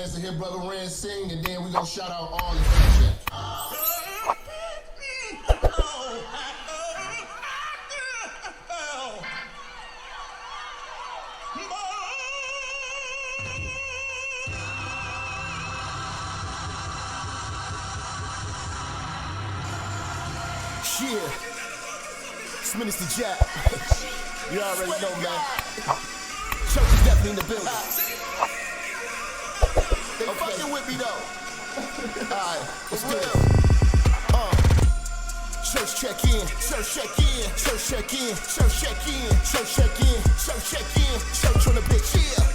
chance to hear Brother Rand sing, and then we gonna shout out all the fans. Yeah, it's Minister Jap. You already know, man. Church is definitely in the building. They fucking with me though. Alright, let's do it. Church check in, church check in, church check in, church check in, church check in, church check in, church on the bitch. Yeah.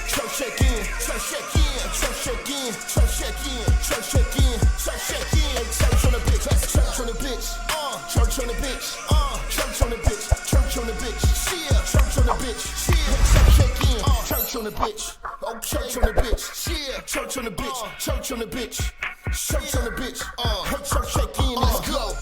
Church check in, church check in, church check in, church check in, church check in, church check in, church on the bitch, church on the bitch, church on the bitch, church on the bitch, church on the bitch, yeah, church on the bitch, yeah, church check in, church on the bitch, church on the bitch, yeah, church on the bitch, church on the bitch, church on the bitch, church check in, let's go.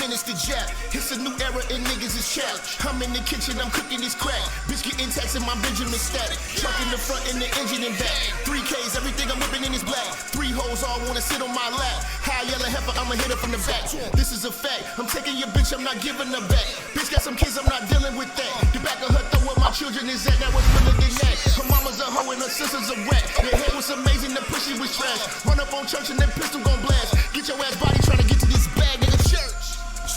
Minister Jap, it's a new era and niggas is chat. I'm in the kitchen, I'm cooking this crack. Bitch getting taxed in my Benjamin static. Truck in the front and the engine in back. 3Ks, everything I'm whipping in is black. 3 hoes all wanna sit on my lap. High yellow heifer, I'ma hit her from the back. This is a fact, I'm taking your bitch, I'm not giving her back. Bitch got some kids, I'm not dealing with that. The back of her throw where my children is at, that was realer than that. Her mama's a hoe and her sister's a rat. Their head was amazing, the pussy was trash. Run up on church and that pistol gon' blast. Get your ass body trying to get to this bag, nigga, church.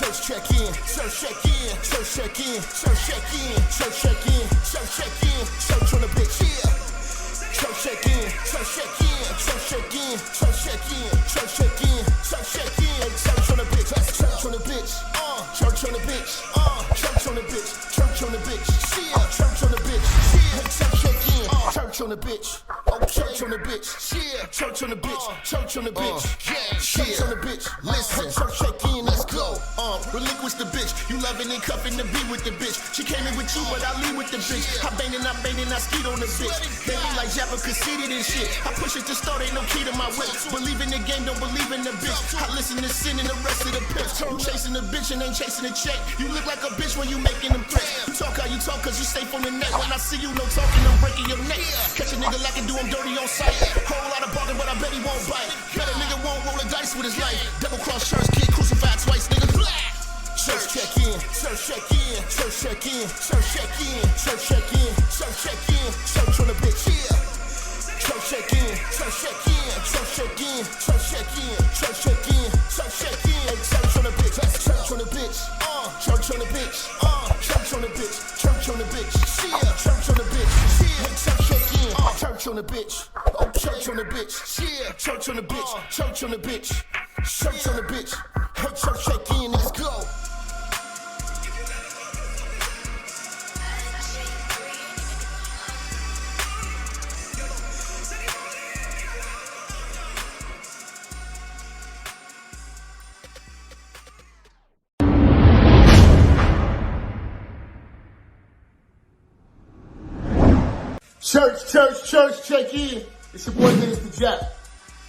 Church check in, church check in, church check in, church check in, church check in, church check in, church on the bitch, yeah. Church check in, church check in, church check in, church check in, church check in, church check in, church on the bitch, church on the bitch, church on the bitch, church on the bitch, church on the bitch, yeah, church on the bitch, yeah, church check in, church on the bitch, church on the bitch, yeah, church on the bitch, church on the bitch, yeah, church on the bitch, listen, church check in, let's go. Relinquish the bitch, you loving and cuffing to be with the bitch. She came in with you, but I leave with the bitch. I bang and I skeet on the bitch. They look like Jap conceited and shit. I push it to start, ain't no key to my whip. Believe in the game, don't believe in the bitch. I listen to sin and the rest of the pimps. You chasing the bitch and ain't chasing the check. You look like a bitch when you making them threats. You talk how you talk cause you safe on the net. When I see you, no talking, I'm breaking your neck. Catch a nigga like I do him dirty on sight. Whole lot of barking, but I bet he won't bite. Bet a nigga won't roll the dice with his life. Double cross shirts, get crucified twice, nigga. Church check in, church check in, church check in, church check in, church check in, church check in, church on the bitch, yeah. Church check in, church check in, church check in, church check in, church check in, church check in, church on the bitch, church on the bitch, church on the bitch, church on the bitch, church on the bitch, yeah, church on the bitch, yeah, church check in, church on the bitch, church on the bitch, yeah, church on the bitch, church on the bitch, church on the bitch, hey, church check in, let's go. Church, check in. It's your boy Minister Jap.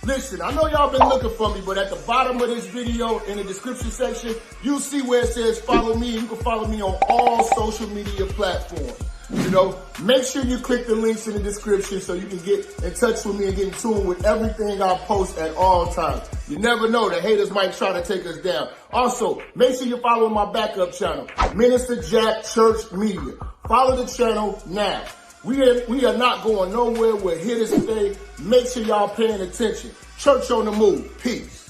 Listen, I know y'all been looking for me, but at the bottom of this video, in the description section, you'll see where it says follow me. You can follow me on all social media platforms. You know, make sure you click the links in the description so you can get in touch with me and get in tune with everything I post at all times. You never know, the haters might try to take us down. Also, make sure you follow my backup channel, Minister Jap Church Media. Follow the channel now. We are not going nowhere. We're here to stay. Make sure y'all paying attention. Church on the move. Peace.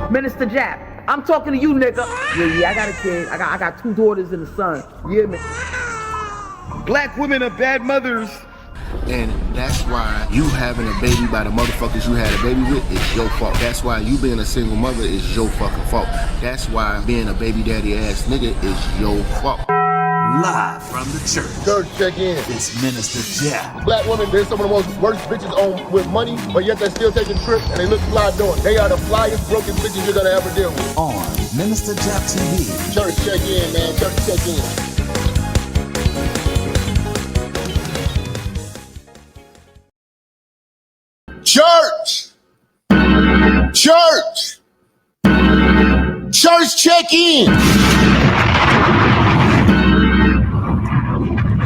Minister Jap, I'm talking to you, nigga. Yeah, I got a kid. I got 2 daughters and a son. Yeah, man. Black women are bad mothers. And that's why you having a baby by the motherfuckers you had a baby with is your fault. That's why you being a single mother is your fucking fault. That's why being a baby daddy ass nigga is your fault. Live from the church. Church check in. It's Minister Jap. Black women, they're some of the most worst bitches on with money, but yet they're still taking trips and they look fly doing. They are the flyest broken bitches you're gonna ever deal with. On Minister Jap TV. Church check in, man. Church check in. Church! Church! Church! Church, check in!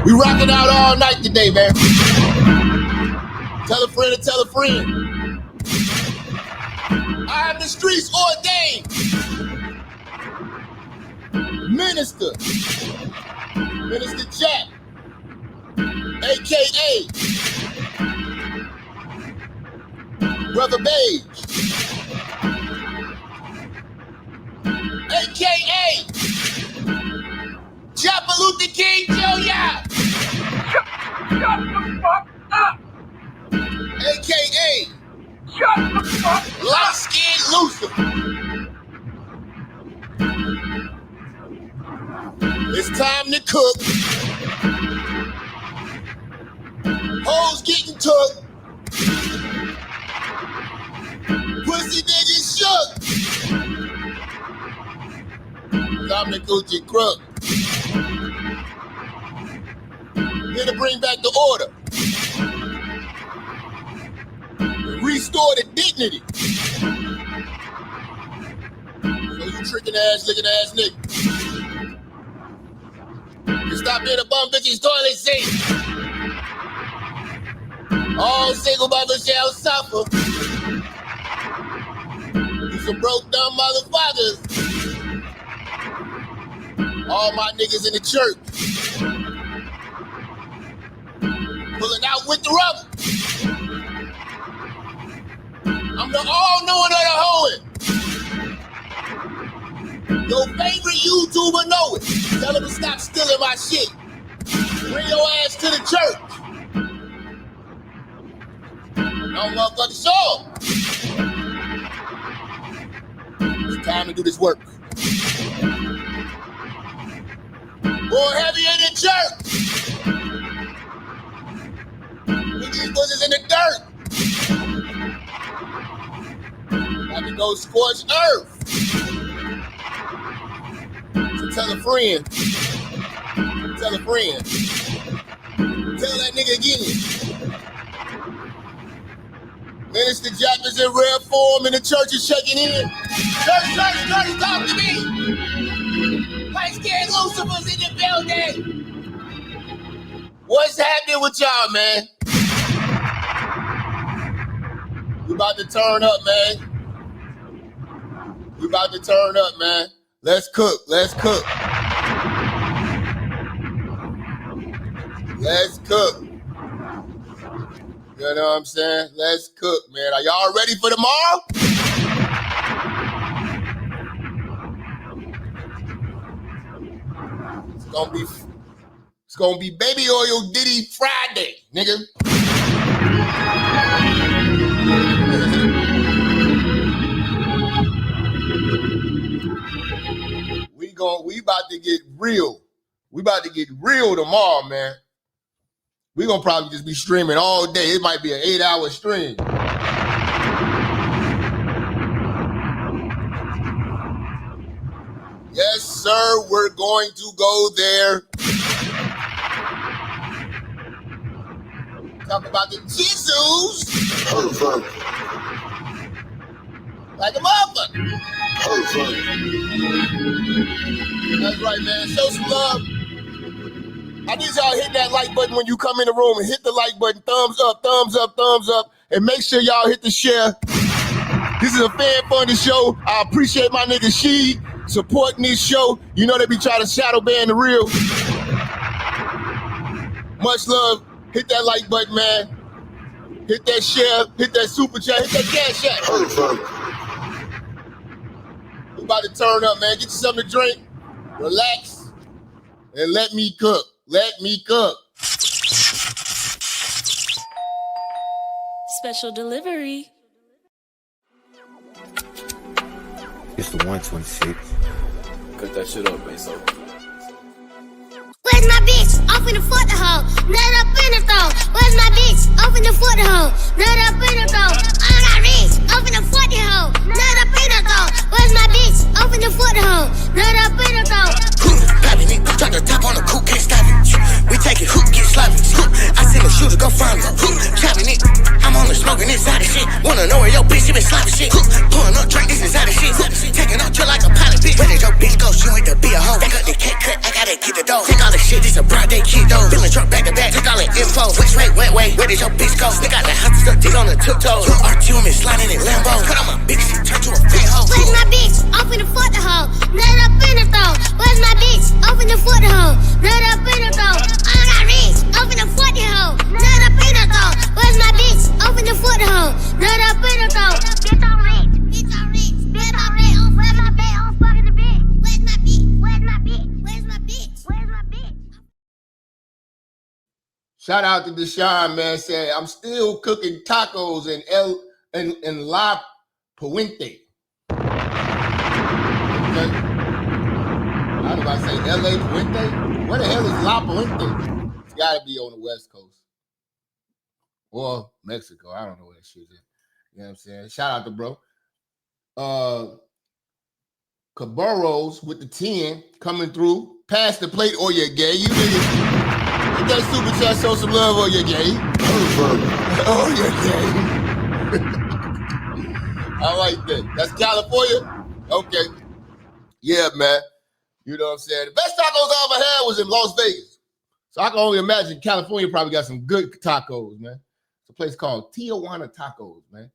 We rocking out all night today, man. Tell a friend to tell a friend. I am the streets ordained Minister Jap, a.k.a. Brother Beige, a.k.a. Japa Luther King Jr. Shut the fuck up! a.k.a. Shut the fuck up! Light-skinned Lucifer. It's time to cook. Hoes getting took. Pussy niggas shook. Time to Gucci crook. Here to bring back the order. Restore the dignity. So you tricking ass, licking ass nigga. You stop being a bum bitch's toilet seat. All single mothers shall suffer. You some broke dumb motherfuckers. All my niggas in the church. Pulling out with the rubber. I'm the all-knowing of the hoeing. Your favorite YouTuber know it. Tell him to stop stealing my shit. Bring your ass to the church. No motherfucking show. It's time to do this work. More heavy in the church. Put these bushes in the dirt. Have to go scorch earth. So tell a friend. Tell a friend. Tell that nigga again. Minister Jap is in rare form and the church is checking in. Church, talk to me. Light-skinned Lucifer's in the building. What's happening with y'all, man? We about to turn up, man. We about to turn up, man. Let's cook. Let's cook. Let's cook. You know what I'm saying? Let's cook, man. Are y'all ready for tomorrow? It's gonna be baby oil Diddy Friday, nigga. We about to get real. We about to get real tomorrow, man. We gonna probably just be streaming all day. It might be an 8-hour stream. Yes, sir, we're going to go there. Talk about the Jesus. Like a motherfucker. That's right, man. Show some love. I need y'all hit that like button when you come in the room and hit the like button. Thumbs up, thumbs up, thumbs up. And make sure y'all hit the share. This is a fan-funded show. I appreciate my nigga She supporting this show. You know they be trying to shadow ban the real. Much love. Hit that like button, man. Hit that share. Hit that super chat. Hit that cash app. We about to turn up, man. Get you something to drink. Relax. And let me cook. Let me cook. Special delivery. It's the 126. Cut that shit up, man. So. Where's my bitch? Off in the foot hole. Nut up in the throw. Where's my bitch? Off in the foot hole. Nut up in the throw. I got rich. Off in the foot hole. Nut up in the throw. Where's my bitch? Off in the foot hole. Nut up in the throw. Poppin' it, drop the top on the coupe, can't stop it. We take it, hoop, get sloppy. I send a shooter, go find it. Chopping it, I'm on the smoking this side of shit. Wanna know where your bitch, she been slopping shit. Pouring up drink, this is out of shit. Taking off drill like a pilot bitch. Where did your bitch go? She went to be a hoe. Stack up the cake cut, I gotta get the dough. Take all the shit, this a broad day kid though. Feeling drunk back to back, took all the info. Which way, wet way, where did your bitch go? Stick out the house, stuck dick on the tiptoes. Your RTM is sliding in Lambo. Cut on my bitch, she turned to a fat hoe. Where's my bitch? Open the foot the hoe. Nut up in the throat. Where's my bitch? Open the foot the hoe. Nut up in the throat. I got rich. Open the foot the hoe. Nut up in the throat. Where's my bitch? Open the foot the hoe. Nut up in the throat. Bitch on rich. Bitch on rich. Where's my bitch? Where's my bitch? I'm fucking the bitch. Where's my bitch? Where's my bitch? Where's my bitch? Where's my bitch? Shout out to Deshaun, man. Said I'm still cooking tacos in La Puente. Okay. I don't know if I say LA Puente. Where the hell is La Puente? It's got to be on the West Coast or Mexico. I don't know where that shit is. You know what I'm saying? Shout out to bro. Cabarros with the 10 coming through. Pass the plate or you're gay. You niggas. Get that super chat, show some love or you're gay. Oh, you're gay. I like that. That's California? Okay. Yeah, man. You know what I'm saying? The best tacos I ever had was in Las Vegas. So I can only imagine California probably got some good tacos, man. It's a place called Tijuana Tacos, man.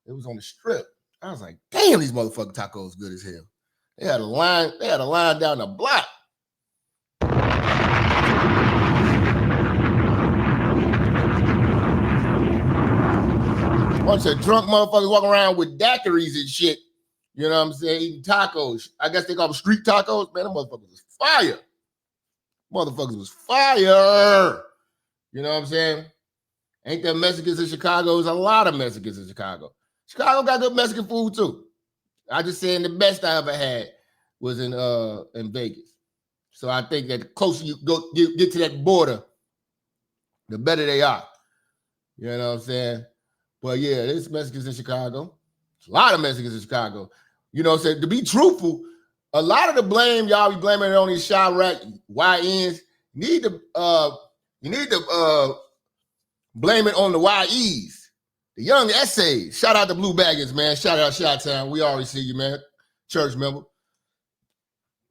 It was on the strip. I was like, damn, these motherfucking tacos good as hell. They had a line down the block. Bunch of drunk motherfuckers walking around with daiquiris and shit. You know what I'm saying? Eating tacos. I guess they call them street tacos. Man, them motherfuckers was fire. Motherfuckers was fire. You know what I'm saying? Ain't there Mexicans in Chicago? There's a lot of Mexicans in Chicago. Chicago got good Mexican food too. I just saying the best I ever had was in Vegas. So I think that the closer you go get to that border, the better they are. You know what I'm saying? But yeah, there's Mexicans in Chicago. There's a lot of Mexicans in Chicago. You know what I'm saying? To be truthful, a lot of the blame y'all be blaming it on these Chirac YNs. You need to blame it on the YEs, the young essays. Shout out to Blue Baggins, man. Shout out Chi-Town. We already see you, man. Church member.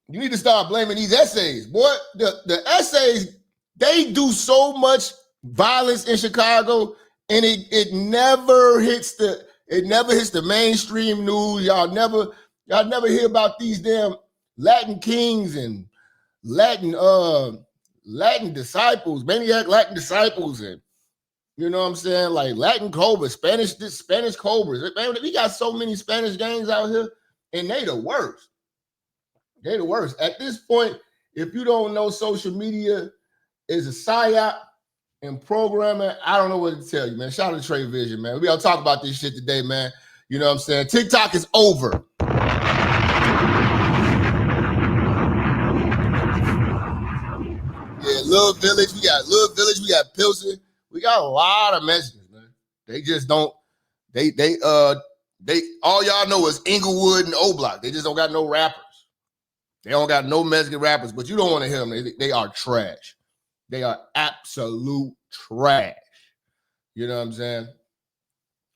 You need to start blaming these essays. Boy, the essays, they do so much violence in Chicago, and it never hits the mainstream news. Y'all never hear about these damn Latin kings and Latin disciples, maniac Latin disciples, and you know what I'm saying, like Latin cobras, Spanish cobras. Man, we got so many Spanish gangs out here, and they the worst. They the worst. At this point, if you don't know social media is a psyop and programming, I don't know what to tell you, man. Shout out to Trade Vision, man. We all talk about this shit today, man. You know what I'm saying? TikTok is over. Yeah, Little Village. We got Pilsen. We got a lot of Mexicans, man. They just don't, they all y'all know is Inglewood and O-Block. They just don't got no rappers. They don't got no Mexican rappers, but you don't want to hear them. They are trash. They are absolute trash. You know what I'm saying?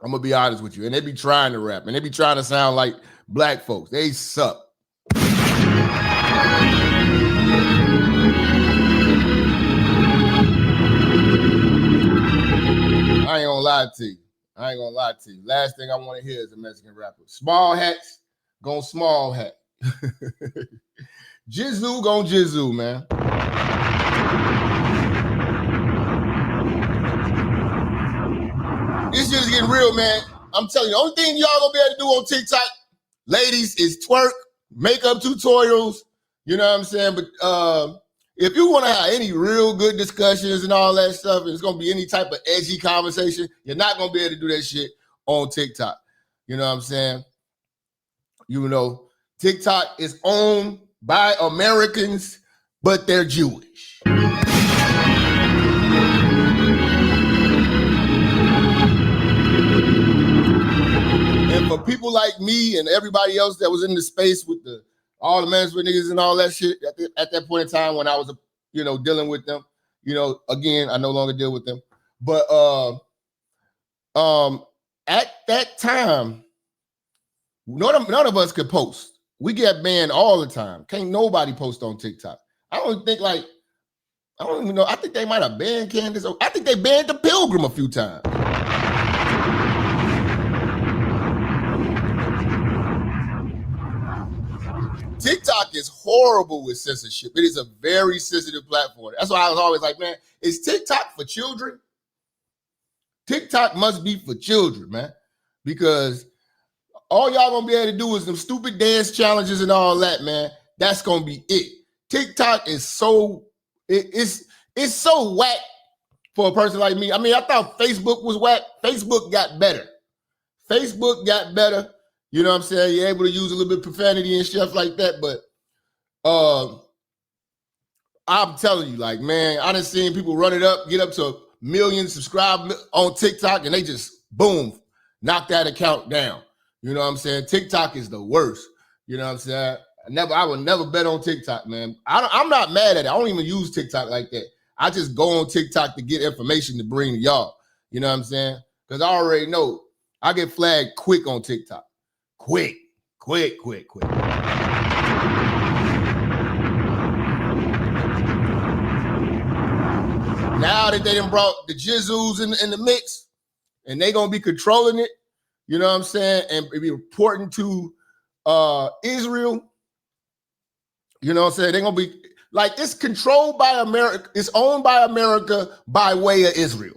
I'm going to be honest with you. And they be trying to rap, and they be trying to sound like black folks. They suck. I ain't gonna lie to you. Last thing I want to hear is a Mexican rapper. Small hats, gon' small hat. Jizzle gon' jizzle, man. This shit is getting real, man. I'm telling you, the only thing y'all gonna be able to do on TikTok, ladies, is twerk, makeup tutorials. You know what I'm saying? But if you want to have any real good discussions and all that stuff, and it's going to be any type of edgy conversation, you're not going to be able to do that shit on TikTok. You know what I'm saying? You know, TikTok is owned by Americans, but they're Jewish. And for people like me and everybody else that was in the space with all the management niggas and all that shit at that point in time when I was, dealing with them, again, I no longer deal with them. But at that time, none of us could post. We get banned all the time. Can't nobody post on TikTok. I don't even know. I think they might have banned Candace. I think they banned the Pilgrim a few times. TikTok is horrible with censorship. It is a very sensitive platform. That's why I was always like, man, is TikTok for children? TikTok must be for children, man, because all y'all gonna be able to do is them stupid dance challenges and all that, man. That's gonna be it. TikTok is it's so whack for a person like me. I mean, I thought Facebook was whack. Facebook got better. You know what I'm saying? You're able to use a little bit of profanity and stuff like that. But I'm telling you, like, man, I done seen people run it up, get up to 1 million subscribers on TikTok, and they just, boom, knock that account down. You know what I'm saying? TikTok is the worst. You know what I'm saying? I would never bet on TikTok, man. I'm not mad at it. I don't even use TikTok like that. I just go on TikTok to get information to bring to y'all. You know what I'm saying? Because I already know I get flagged quick on TikTok. Quick. Now that they done brought the Jizzles in the mix, and they gonna be controlling it, you know what I'm saying, and be reporting to Israel. You know what I'm saying? They're gonna be like, it's controlled by America, it's owned by America by way of Israel.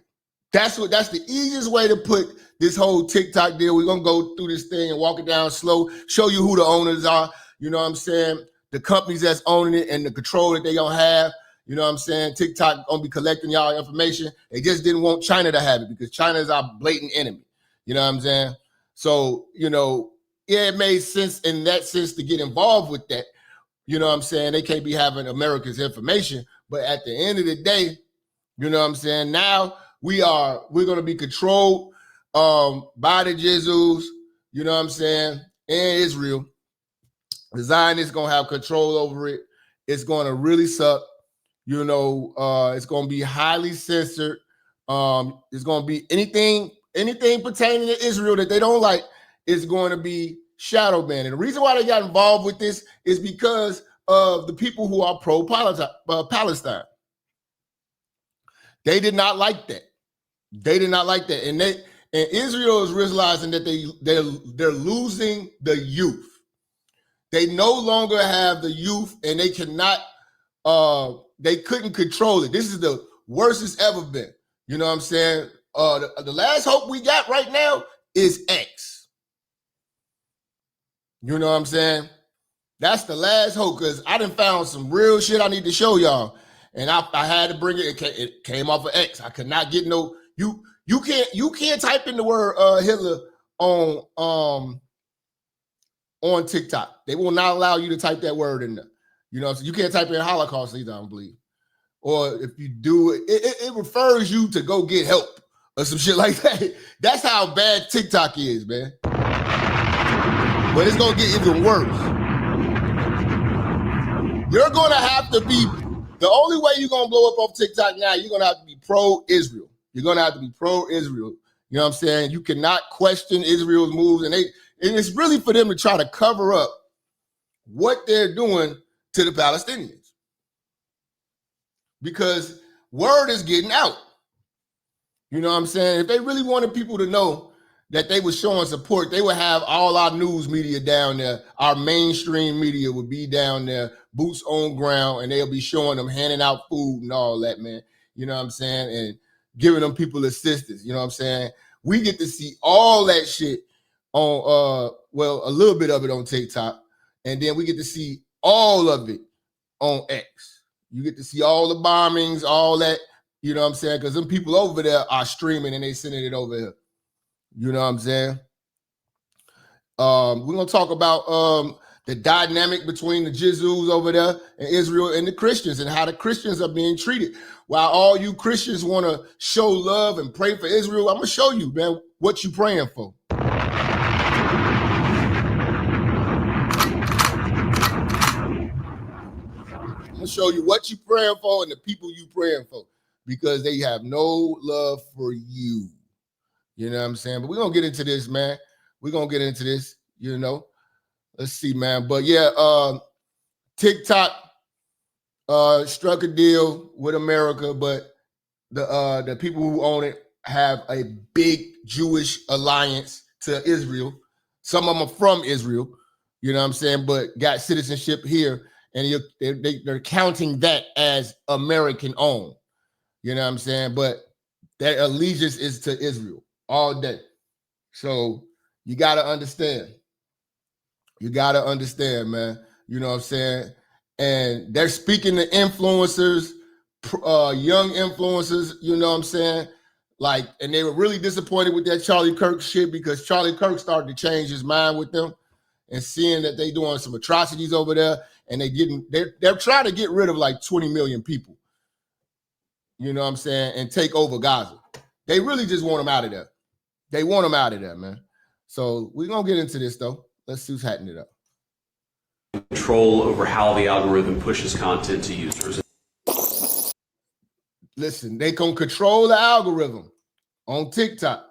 That's the easiest way to put this whole TikTok deal. We're gonna go through this thing and walk it down slow, show you who the owners are, you know what I'm saying? The companies that's owning it and the control that they gonna have. You know what I'm saying? TikTok gonna be collecting y'all information. They just didn't want China to have it because China is our blatant enemy. You know what I'm saying? So, you know, yeah, it made sense in that sense to get involved with that. You know what I'm saying? They can't be having America's information. But at the end of the day, you know what I'm saying? Now we're gonna be controlled by the Jizzles, you know what I'm saying, and Israel. The Zionists gonna have control over it. It's gonna really suck. You know, it's gonna be highly censored. It's gonna be anything pertaining to Israel that they don't like is going to be shadow banned. And the reason why they got involved with this is because of the people who are pro-Palestine. They did not like that. And Israel is realizing that they're losing the youth. They no longer have the youth, and they cannot. They couldn't control it. This is the worst it's ever been. You know what I'm saying? The last hope we got right now is X. You know what I'm saying? That's the last hope, because I done found some real shit I need to show y'all, and I had to bring it. It came off of X. I could not get no. You can't type in the word Hitler on TikTok. They will not allow you to type that word in there. You know, so you can't type in Holocaust either, I don't believe. Or if you do, it refers you to go get help or some shit like that. That's how bad TikTok is, man. But it's gonna get even worse. You're gonna have to be, the only way you're gonna blow up off TikTok now, you're gonna have to be pro-Israel. You're gonna have to be pro-Israel. You know what I'm saying? You cannot question Israel's moves, and it's really for them to try to cover up what they're doing to the Palestinians, because word is getting out. You know what I'm saying? If they really wanted people to know that they were showing support, they would have all our news media down there. Our mainstream media would be down there, boots on ground, and they'll be showing them, handing out food and all that, man. You know what I'm saying? And giving them people assistance. You know what I'm saying? We get to see all that shit on, a little bit of it on TikTok. And then we get to see all of it on X. You get to see all the bombings, all that, you know what I'm saying? Because them people over there are streaming and they sending it over here. You know what I'm saying? We're going to talk about the dynamic between the Jizzles over there and Israel and the Christians, and how the Christians are being treated. While all you Christians want to show love and pray for Israel, I'm going to show you, man, what you praying for. I'm going to show you what you praying for and the people you praying for, because they have no love for you. You know what I'm saying? But we're going to get into this, man. We're going to get into this, you know. Let's see, man. But yeah, TikTok struck a deal with America, but the people who own it have a big Jewish alliance to Israel. Some of them are from Israel, you know what I'm saying, but got citizenship here, and they're counting that as American owned. You know what I'm saying? But their allegiance is to Israel all day. So you got to understand. You got to understand, man. You know what I'm saying? And they're speaking to influencers, young influencers, you know what I'm saying? Like, and they were really disappointed with that Charlie Kirk shit because Charlie Kirk started to change his mind with them and seeing that they doing some atrocities over there, and they're trying to get rid of like 20 million people. You know what I'm saying? And take over Gaza. They really just want them out of there. They want them out of there, man. So we're going to get into this, though. Let's see who's hatting it up. Control over how the algorithm pushes content to users. Listen, they can control the algorithm on TikTok.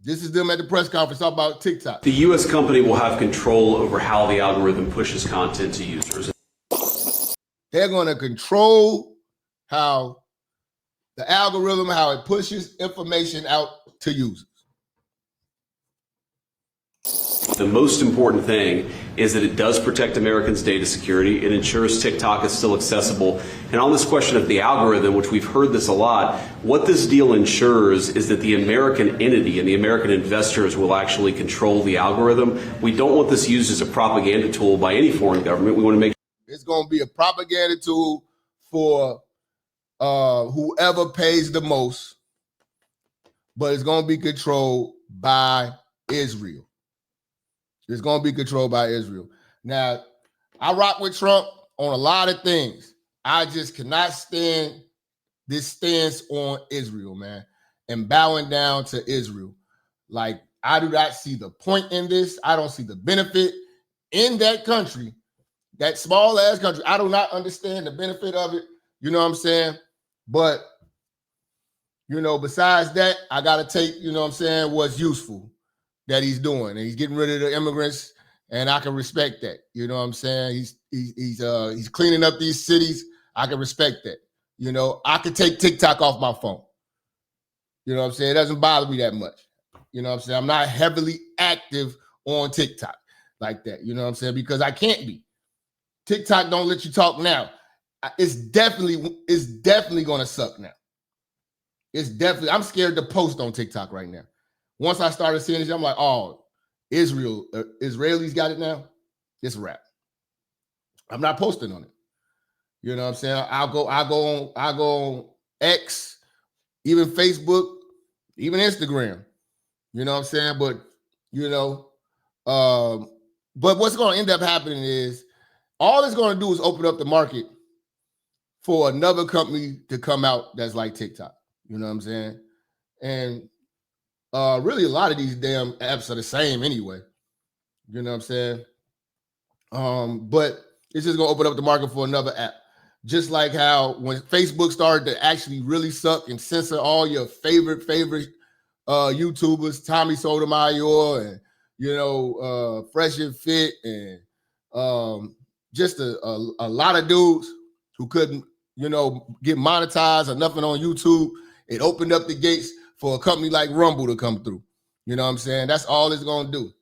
This is them at the press conference talking about TikTok. The U.S. company will have control over how the algorithm pushes content to users. They're going to control how the algorithm, how it pushes information out to users. The most important thing is that it does protect Americans' data security. It ensures TikTok is still accessible. And on this question of the algorithm, which we've heard this a lot, what this deal ensures is that the American entity and the American investors will actually control the algorithm. We don't want this used as a propaganda tool by any foreign government. We want to make it's going to be a propaganda tool for whoever pays the most, but it's going to be controlled by Israel. It's going to be controlled by Israel. Now, I rock with Trump on a lot of things. I just cannot stand this stance on Israel, man, and bowing down to Israel. Like, I do not see the point in this. I don't see the benefit in that country, that small ass country. I do not understand the benefit of it. You know what I'm saying? But, you know, besides that, I got to take, you know what I'm saying, what's useful that he's doing, and he's getting rid of the immigrants, and I can respect that. You know what I'm saying? He's cleaning up these cities. I can respect that. You know, I could take TikTok off my phone. You know what I'm saying? It doesn't bother me that much. You know what I'm saying? I'm not heavily active on TikTok like that. You know what I'm saying? Because I can't be. TikTok don't let you talk now. It's definitely going to suck now. I'm scared to post on TikTok right now. Once I started seeing this, I'm like, oh, Israelis got it now. It's a wrap. I'm not posting on it. You know what I'm saying? I'll go on X, even Facebook, even Instagram. You know what I'm saying? But, you know, but what's going to end up happening is all it's going to do is open up the market for another company to come out that's like TikTok. You know what I'm saying? And really, a lot of these damn apps are the same anyway. You know what I'm saying? But it's just going to open up the market for another app. Just like how when Facebook started to actually really suck and censor all your favorite YouTubers, Tommy Sotomayor and, you know, Fresh and Fit and just a lot of dudes who couldn't, you know, get monetized or nothing on YouTube. It opened up the gates for a company like Rumble to come through. You know what I'm saying? That's all it's going to do.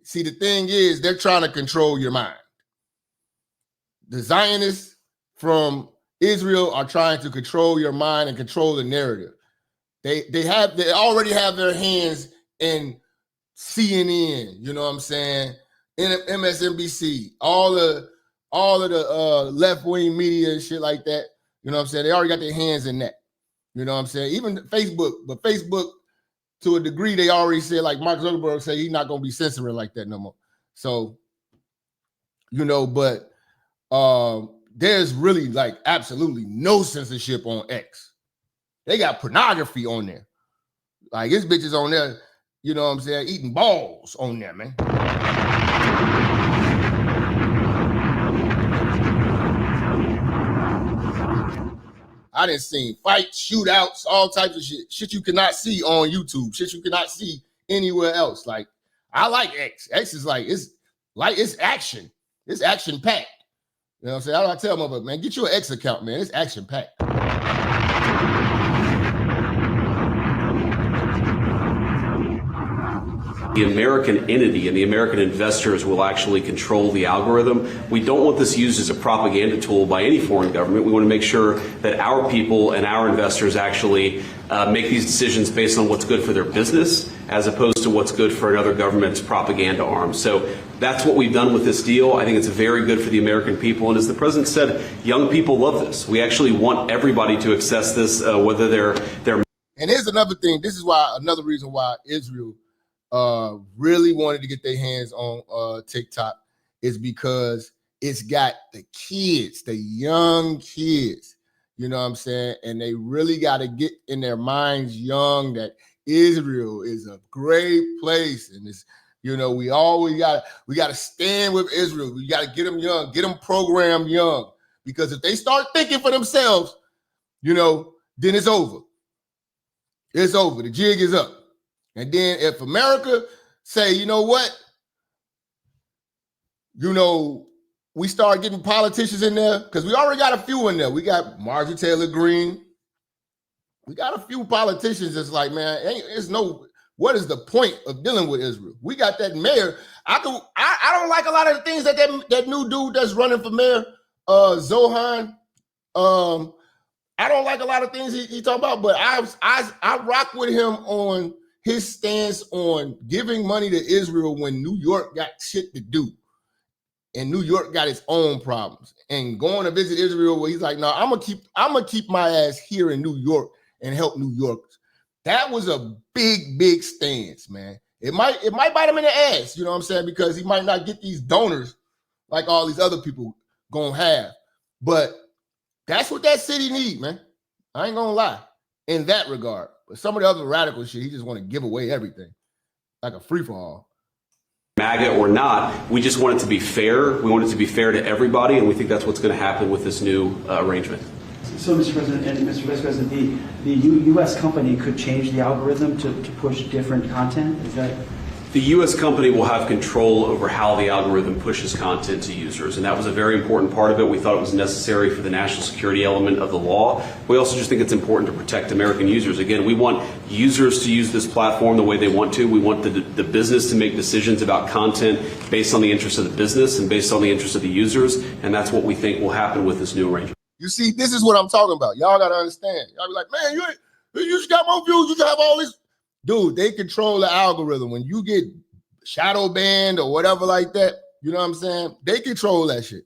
See, the thing is, they're trying to control your mind. The Zionists from Israel are trying to control your mind and control the narrative. They already have their hands in CNN, you know what I'm saying? In MSNBC, all of the left-wing media and shit like that. You know what I'm saying? They already got their hands in that. You know what I'm saying? Even Facebook, but Facebook, to a degree, they already said, like Mark Zuckerberg said, he's not going to be censoring like that no more. So, you know, but there's really like absolutely no censorship on X. They got pornography on there. Like his bitches on there, you know what I'm saying, eating balls on there, man. I done seen fights, shootouts, all types of shit. Shit you cannot see on YouTube. Shit you cannot see anywhere else. Like, I like X. X is like, it's action. It's action packed. You know what I'm saying? I tell my man, get you an X account, man. It's action packed. The American entity and the American investors will actually control the algorithm. We don't want this used as a propaganda tool by any foreign government. We want to make sure that our people and our investors actually make these decisions based on what's good for their business as opposed to what's good for another government's propaganda arm. So that's what we've done with this deal. I think it's very good for the American people. And as the president said, young people love this. We actually want everybody to access this, whether they're. And here's another thing. This is why another reason why Israel really wanted to get their hands on TikTok is because it's got the kids, the young kids, you know what I'm saying? And they really got to get in their minds young that Israel is a great place. And it's, you know, we got to stand with Israel. We got to get them young, get them programmed young, because if they start thinking for themselves, you know, then it's over. It's over. The jig is up. And then if America say, you know what, you know, we start getting politicians in there, because we already got a few in there. We got Marjorie Taylor Greene. We got a few politicians that's like, man, what is the point of dealing with Israel? We got that mayor. I don't like a lot of the things that new dude that's running for mayor, Zohan. I don't like a lot of things he talk about, but I rock with him on his stance on giving money to Israel when New York got shit to do. And New York got its own problems. And going to visit Israel where he's like, no, I'm gonna keep my ass here in New York and help New Yorkers. That was a big stance, man. It might bite him in the ass, you know what I'm saying? Because he might not get these donors like all these other people gonna have. But that's what that city need, man. I ain't gonna lie in that regard. But some of the other radical shit, he just want to give away everything like a free-for-all. MAGA or not, we just want it to be fair. We want it to be fair to everybody, and we think that's what's going to happen with this new arrangement. So, Mr. President and Mr. Vice President, the U.S. company could change the algorithm to push different content? Is that? The U.S. company will have control over how the algorithm pushes content to users, and that was a very important part of it. We thought it was necessary for the national security element of the law. We also just think it's important to protect American users. Again, we want users to use this platform the way they want to. We want the business to make decisions about content based on the interests of the business and based on the interests of the users, and that's what we think will happen with this new arrangement. You see, this is what I'm talking about. Y'all got to understand. Y'all be like, man, you just got more views. You can have all this. Dude, they control the algorithm. When you get shadow banned or whatever like that, you know what I'm saying? They control that shit.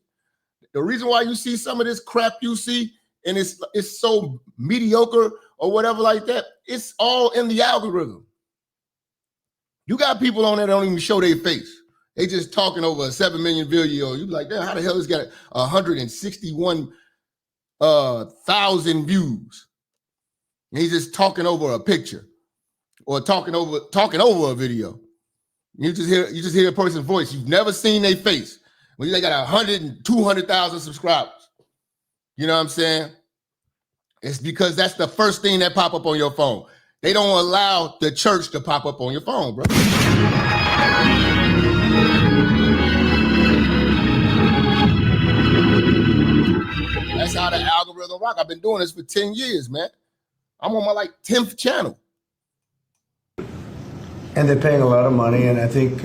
The reason why you see some of this crap you see and it's so mediocre or whatever like that, it's all in the algorithm. You got people on there that don't even show their face. They just talking over a 7 million video. You be like, damn, how the hell is got 161,000 views? And he's just talking over a picture. Or talking over a video. You just hear a person's voice. You've never seen their face. When they got 100 and 200,000 subscribers. You know what I'm saying? It's because that's the first thing that pop up on your phone. They don't allow the church to pop up on your phone, bro. That's how the algorithm rock. I've been doing this for 10 years, man. I'm on my 10th channel. And they're paying a lot of money, and I think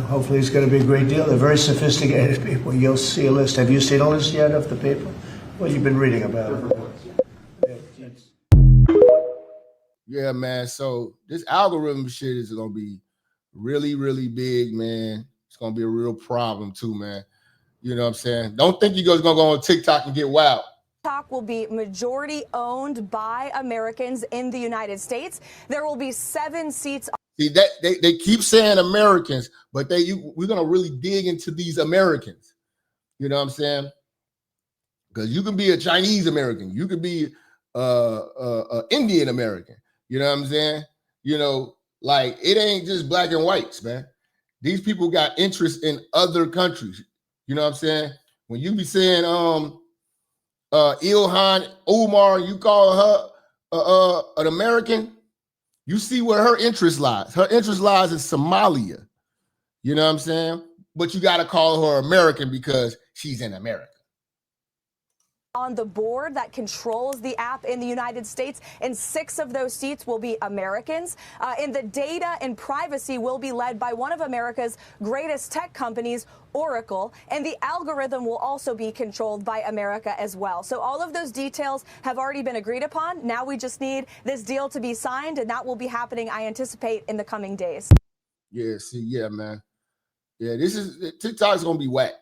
hopefully it's going to be a great deal. They're very sophisticated people. You'll see a list. Have you seen a list yet of the people? Well, you've been reading about it. Yeah, man. So this algorithm shit is going to be really, really big, man. It's going to be a real problem too, man. You know what I'm saying? Don't think you guys going to go on TikTok and get wild. TikTok will be majority owned by Americans in the United States. There will be 7 seats. See, that they keep saying Americans, but we're gonna really dig into these Americans. You know what I'm saying? Because you can be a Chinese American, you could be a Indian American. You know what I'm saying? You know, like it ain't just black and whites, man. These people got interest in other countries. You know what I'm saying? When you be saying Ilhan Omar, you call her an American, you see where her interest lies. Her interest lies in Somalia. You know what I'm saying? But you got to call her American because she's in America. On the board that controls the app in the United States, and 6 of those seats will be Americans. And the data and privacy will be led by one of America's greatest tech companies, Oracle, and the algorithm will also be controlled by America as well. So all of those details have already been agreed upon. Now we just need this deal to be signed, and that will be happening, I anticipate, in the coming days. Yeah, see, yeah, man. Yeah, TikTok's going to be whack.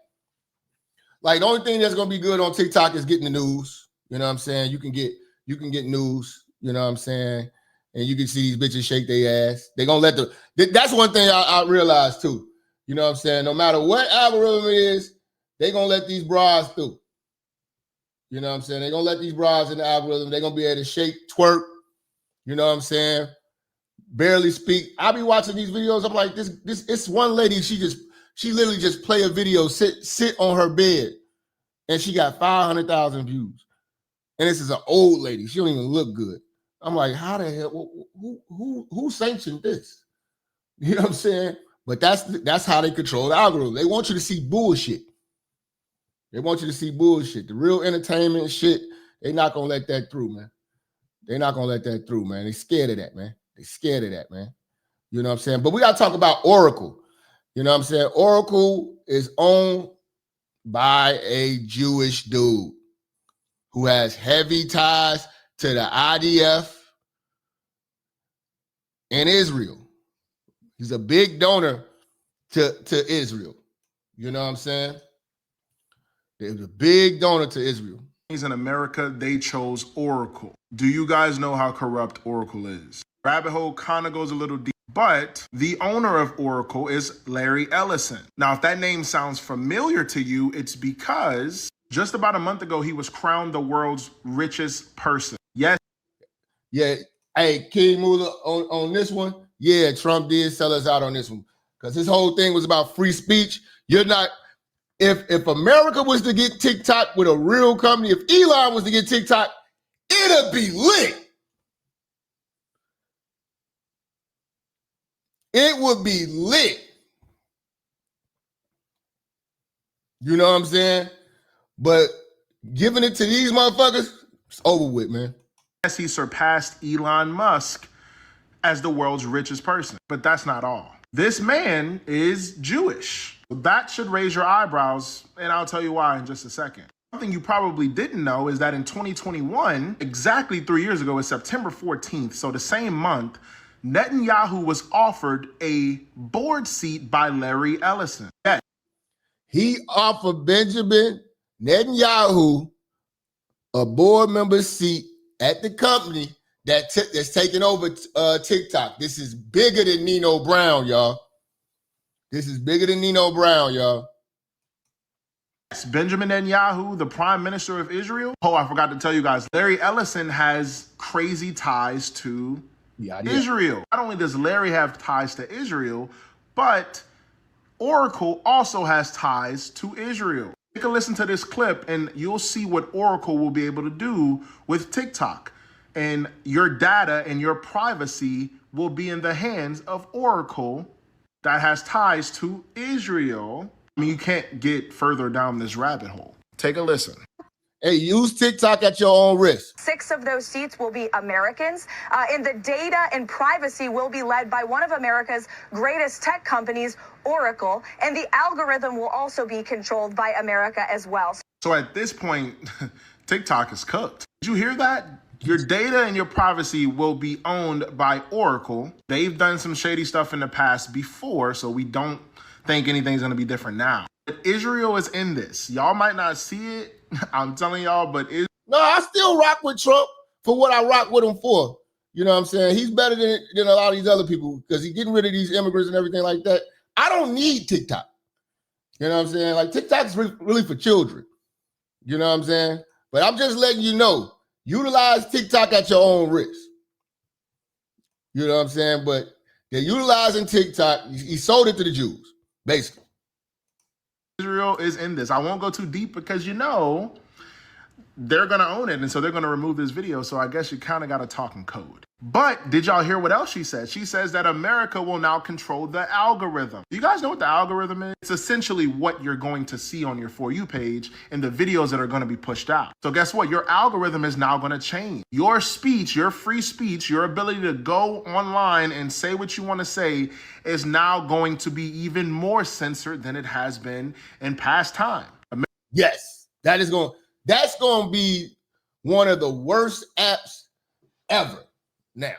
Like, the only thing that's gonna be good on TikTok is getting the news. You know what I'm saying? You can get news, you know what I'm saying? And you can see these bitches shake their ass. They're gonna that's one thing I realized too. You know what I'm saying? No matter what algorithm it is, they're gonna let these bras through. You know what I'm saying? They're gonna let these bras in the algorithm. They're gonna be able to shake, twerk, you know what I'm saying? Barely speak. I be watching these videos. I'm like, it's one lady, she literally just play a video, sit on her bed, and she got 500,000 views. And this is an old lady. She don't even look good. I'm like, how the hell? Who sanctioned this? You know what I'm saying? But that's how they control the algorithm. They want you to see bullshit. They want you to see bullshit. The real entertainment shit, they're not gonna let that through, man. They're not gonna let that through, man. They scared of that, man. They scared of that, man. You know what I'm saying? But we gotta talk about Oracle. You know what I'm saying? Oracle is owned by a Jewish dude who has heavy ties to the IDF and Israel. He's a big donor to Israel. You know what I'm saying? He's a big donor to Israel. In America, they chose Oracle. Do you guys know how corrupt Oracle is? Rabbit hole kind of goes a little deep. But the owner of Oracle is Larry Ellison. Now, if that name sounds familiar to you, it's because just about a month ago, he was crowned the world's richest person. Yes. Yeah. Hey, King Moolah, on this one, yeah, Trump did sell us out on this one. Because his whole thing was about free speech. You're not, if America was to get TikTok with a real company, if Elon was to get TikTok, it'd be lit. It would be lit. You know what I'm saying? But giving it to these motherfuckers, it's over with, man. Yes, he surpassed Elon Musk as the world's richest person. But that's not all. This man is Jewish. That should raise your eyebrows, and I'll tell you why in just a second. Something you probably didn't know is that in 2021, exactly 3 years ago, it's September 14th, so the same month, Netanyahu was offered a board seat by Larry Ellison. Yes. He offered Benjamin Netanyahu a board member seat at the company that's taking over TikTok. This is bigger than Nino Brown, y'all. This is bigger than Nino Brown, y'all. Benjamin Netanyahu, the prime minister of Israel. Oh, I forgot to tell you guys, Larry Ellison has crazy ties to Israel. Not only does Larry have ties to Israel, but Oracle also has ties to Israel. Take a listen to this clip and you'll see what Oracle will be able to do with TikTok. And your data and your privacy will be in the hands of Oracle that has ties to Israel. I mean, you can't get further down this rabbit hole. Take a listen. Hey, use TikTok at your own risk. 6 of those seats will be Americans, and the data and privacy will be led by one of America's greatest tech companies, Oracle, and the algorithm will also be controlled by America as well. So at this point, TikTok is cooked. Did you hear that? Your data and your privacy will be owned by Oracle. They've done some shady stuff in the past before, so we don't think anything's going to be different now. But Israel is in this. Y'all might not see it. I'm telling y'all, but no, I still rock with Trump for what I rock with him for. You know what I'm saying? He's better than a lot of these other people because he's getting rid of these immigrants and everything like that. I don't need TikTok. You know what I'm saying? Like, TikTok's really for children. You know what I'm saying? But I'm just letting you know, utilize TikTok at your own risk. You know what I'm saying? But they're utilizing TikTok. He sold it to the Jews, basically. Israel is in this. I won't go too deep because, you know, they're going to own it. And so they're going to remove this video. So I guess you kind of got to talk in code. But did y'all hear what else she said? She says that America will now control the algorithm. Do you guys know what the algorithm is? It's essentially what you're going to see on your For You page and the videos that are going to be pushed out. So guess what? Your algorithm is now going to change. Your speech, your free speech, your ability to go online and say what you want to say is now going to be even more censored than it has been in past time. Yes, that's going to be one of the worst apps ever. Now,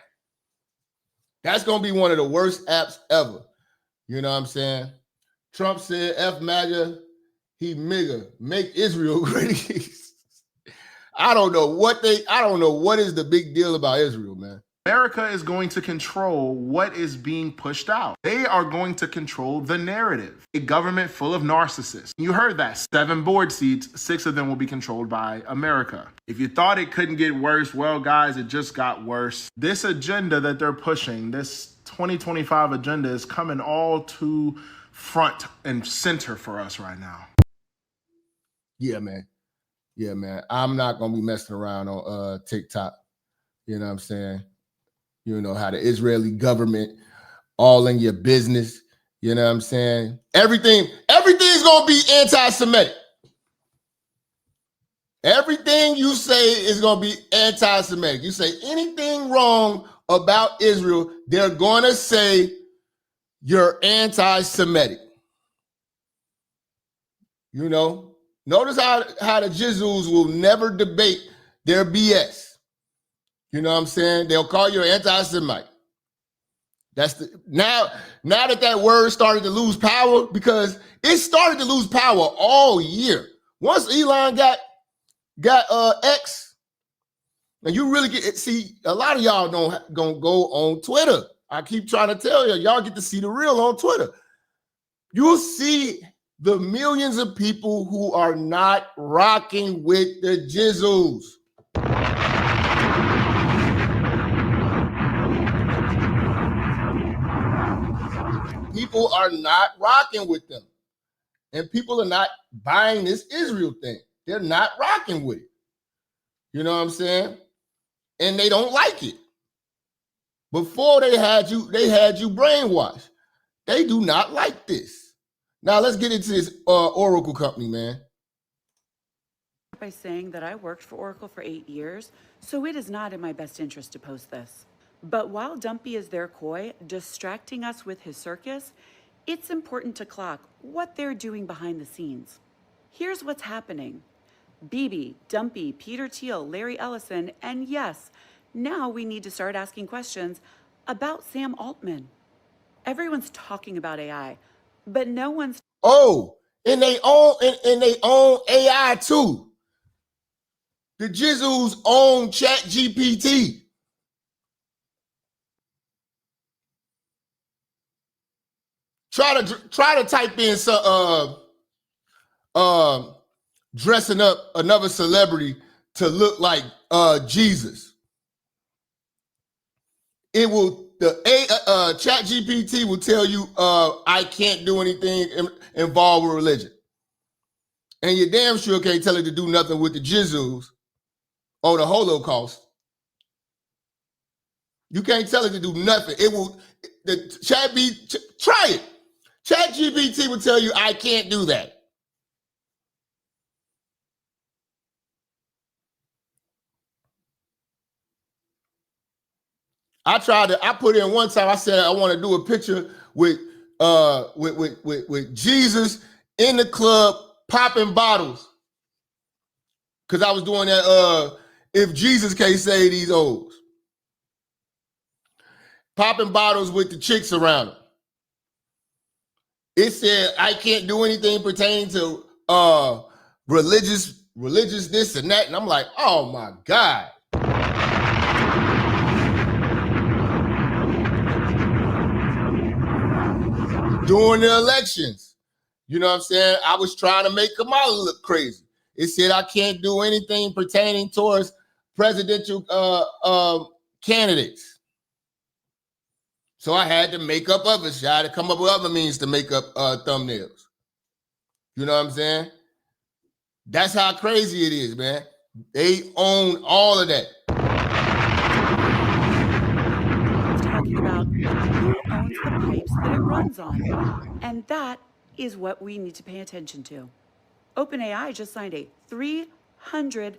that's going to be one of the worst apps ever. You know what I'm saying? Trump said, F MAGA, he MIGA, make Israel great. I don't know what is the big deal about Israel, man. America is going to control what is being pushed out. They are going to control the narrative. A government full of narcissists. You heard that. 7 board seats, 6 of them will be controlled by America. If you thought it couldn't get worse, well, guys, it just got worse. This agenda that they're pushing, this 2025 agenda, is coming all to front and center for us right now. Yeah, man. Yeah, man. I'm not going to be messing around on TikTok. You know what I'm saying? You know how the Israeli government all in your business. You know what I'm saying? Everything's going to be anti-Semitic. Everything you say is going to be anti-Semitic. You say anything wrong about Israel, they're going to say you're anti-Semitic. You know, notice how the Jizzles will never debate their BS. You know what I'm saying? They'll call you an anti-Semite. That's the now that word started to lose power, because it started to lose power all year. Once Elon got X, and you really see a lot of y'all don't go on Twitter. I keep trying to tell you, y'all get to see the real on Twitter. You'll see the millions of people who are not rocking with the Jizzles. People are not rocking with them. And people are not buying this Israel thing. They're not rocking with it. You know what I'm saying? And they don't like it. Before they had you brainwashed. They do not like this. Now let's get into this Oracle company, man. By saying that I worked for Oracle for 8 years, so it is not in my best interest to post this. But while Dumpy is there coy, distracting us with his circus, it's important to clock what they're doing behind the scenes. Here's what's happening. Bibi, Dumpy, Peter Thiel, Larry Ellison, and yes, now we need to start asking questions about Sam Altman. Everyone's talking about AI, but no one's... Oh, and they own AI too. The Jizzles own ChatGPT. Try to type in some dressing up another celebrity to look like Jesus. It will ChatGPT will tell you I can't do anything involved with religion, and you damn sure can't tell it to do nothing with the Jizzles or the Holocaust. You can't tell it to do nothing. It will. Try it. ChatGPT will tell you I can't do that. I put in one time, I said I want to do a picture with Jesus in the club popping bottles. Cause I was doing that if Jesus can't say these O's. Popping bottles with the chicks around him. It said I can't do anything pertaining to religious this and that. And I'm like, oh my God. During the elections, you know what I'm saying? I was trying to make Kamala look crazy. It said I can't do anything pertaining towards presidential candidates. So I had to make up others. I had to come up with other means to make up thumbnails. You know what I'm saying? That's how crazy it is, man. They own all of that. Talking about who owns the pipes that it runs on. And that is what we need to pay attention to. OpenAI just signed a $300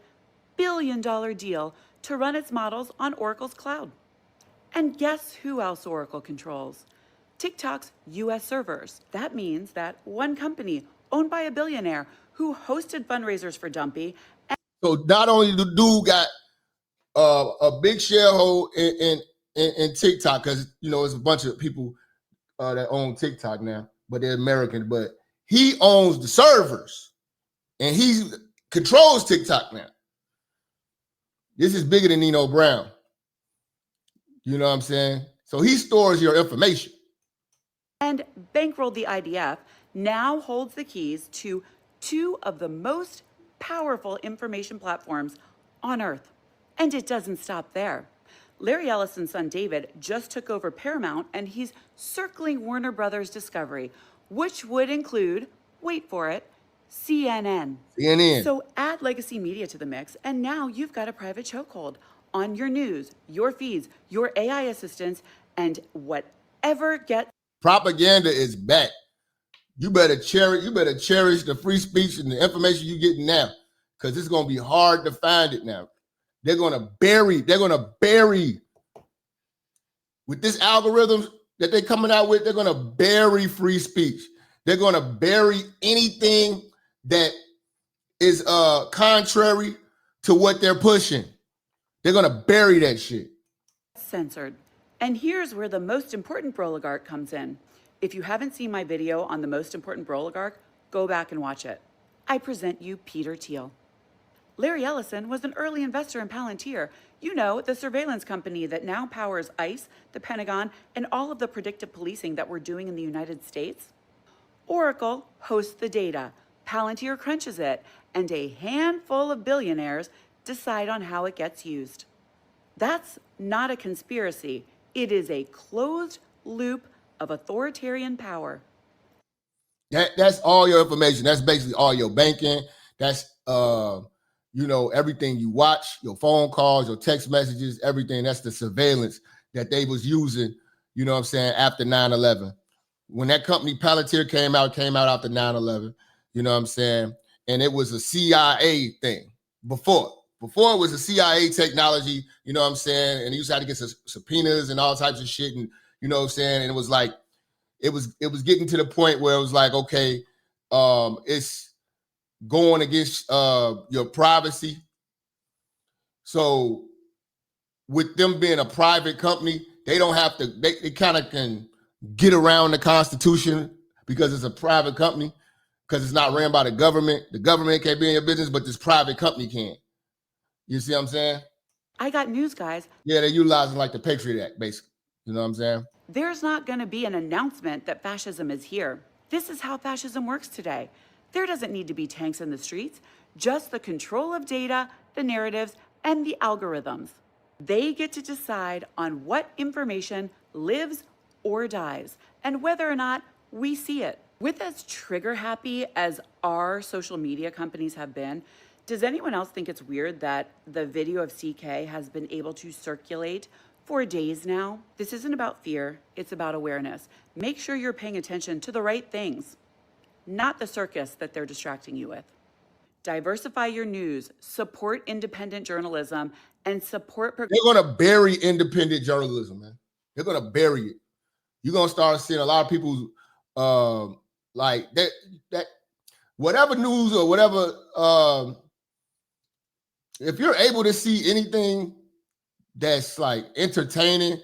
billion deal to run its models on Oracle's cloud. And guess who else Oracle controls? TikTok's US servers. That means that one company owned by a billionaire who hosted fundraisers for Dumpy. So not only the dude got a big sharehold in TikTok, because you know it's a bunch of people that own TikTok now, but they're American. But he owns the servers, and he controls TikTok now. This is bigger than Nino Brown. You know what I'm saying? So he stores your information. And bankrolled the IDF, now holds the keys to two of the most powerful information platforms on Earth. And it doesn't stop there. Larry Ellison's son David just took over Paramount, and he's circling Warner Brothers Discovery, which would include, wait for it, CNN. CNN. So add legacy media to the mix, and now you've got a private chokehold on your news, your feeds, your AI assistants, and whatever gets. Propaganda is back. You better cherish the free speech and the information you're getting now, because it's gonna be hard to find it now. They're gonna bury with this algorithms that they're coming out with, they're gonna bury free speech. They're gonna bury anything that is contrary to what they're pushing. They're gonna bury that shit. Censored. And here's where the most important oligarch comes in. If you haven't seen my video on the most important oligarch, go back and watch it. I present you Peter Thiel. Larry Ellison was an early investor in Palantir. You know, the surveillance company that now powers ICE, the Pentagon, and all of the predictive policing that we're doing in the United States. Oracle hosts the data, Palantir crunches it, and a handful of billionaires decide on how it gets used. That's not a conspiracy. It is a closed loop of authoritarian power. That's all your information. That's basically all your banking. That's everything you watch, your phone calls, your text messages, everything. That's the surveillance that they was using, you know what I'm saying, after 9/11. When that company Palantir came out after 9/11, you know what I'm saying? And it was a CIA thing before. Before it was a CIA technology, you know what I'm saying? And you used to have to get subpoenas and all types of shit. And you know what I'm saying? And it was like, it was getting to the point where it was like, okay, it's going against your privacy. So with them being a private company, they don't have to, they kind of can get around the Constitution because it's a private company, because it's not ran by the government. The government can't be in your business, but this private company can. You see what I'm saying? I got news, guys. Yeah, they're utilizing like the Patriot Act, basically. You know what I'm saying? There's not going to be an announcement that fascism is here. This is how fascism works today. There doesn't need to be tanks in the streets, just the control of data, the narratives, and the algorithms. They get to decide on what information lives or dies, and whether or not we see it. With as trigger happy as our social media companies have been, does anyone else think it's weird that the video of CK has been able to circulate for days now? This isn't about fear, it's about awareness. Make sure you're paying attention to the right things, not the circus that they're distracting you with. Diversify your news, support independent journalism, and support... They're gonna bury independent journalism, man. They're gonna bury it. You're gonna start seeing a lot of people like that whatever news or whatever, if you're able to see anything that's like entertaining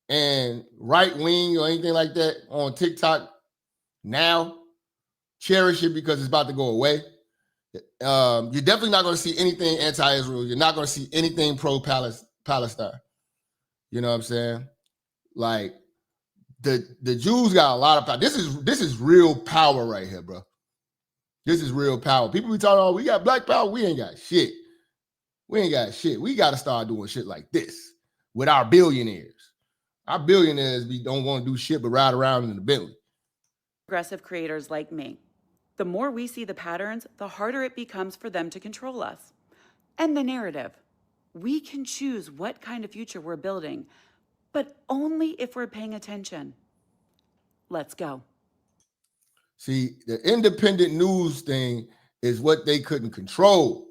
and right wing or anything like that on TikTok now, cherish it because it's about to go away. You're definitely not going to see anything anti-Israel. You're not going to see anything pro-Palestine. You know what I'm saying? Like the Jews got a lot of power. This is real power right here, bro. This is real power. People be talking, oh, we got black power. We ain't got shit. We ain't got shit. We got to start doing shit like this with our billionaires. Our billionaires don't want to do shit but ride around in the Bentley. Progressive creators like me. The more we see the patterns, the harder it becomes for them to control us. and the narrative. We can choose what kind of future we're building, but only if we're paying attention. Let's go. See, the independent news thing is what they couldn't control.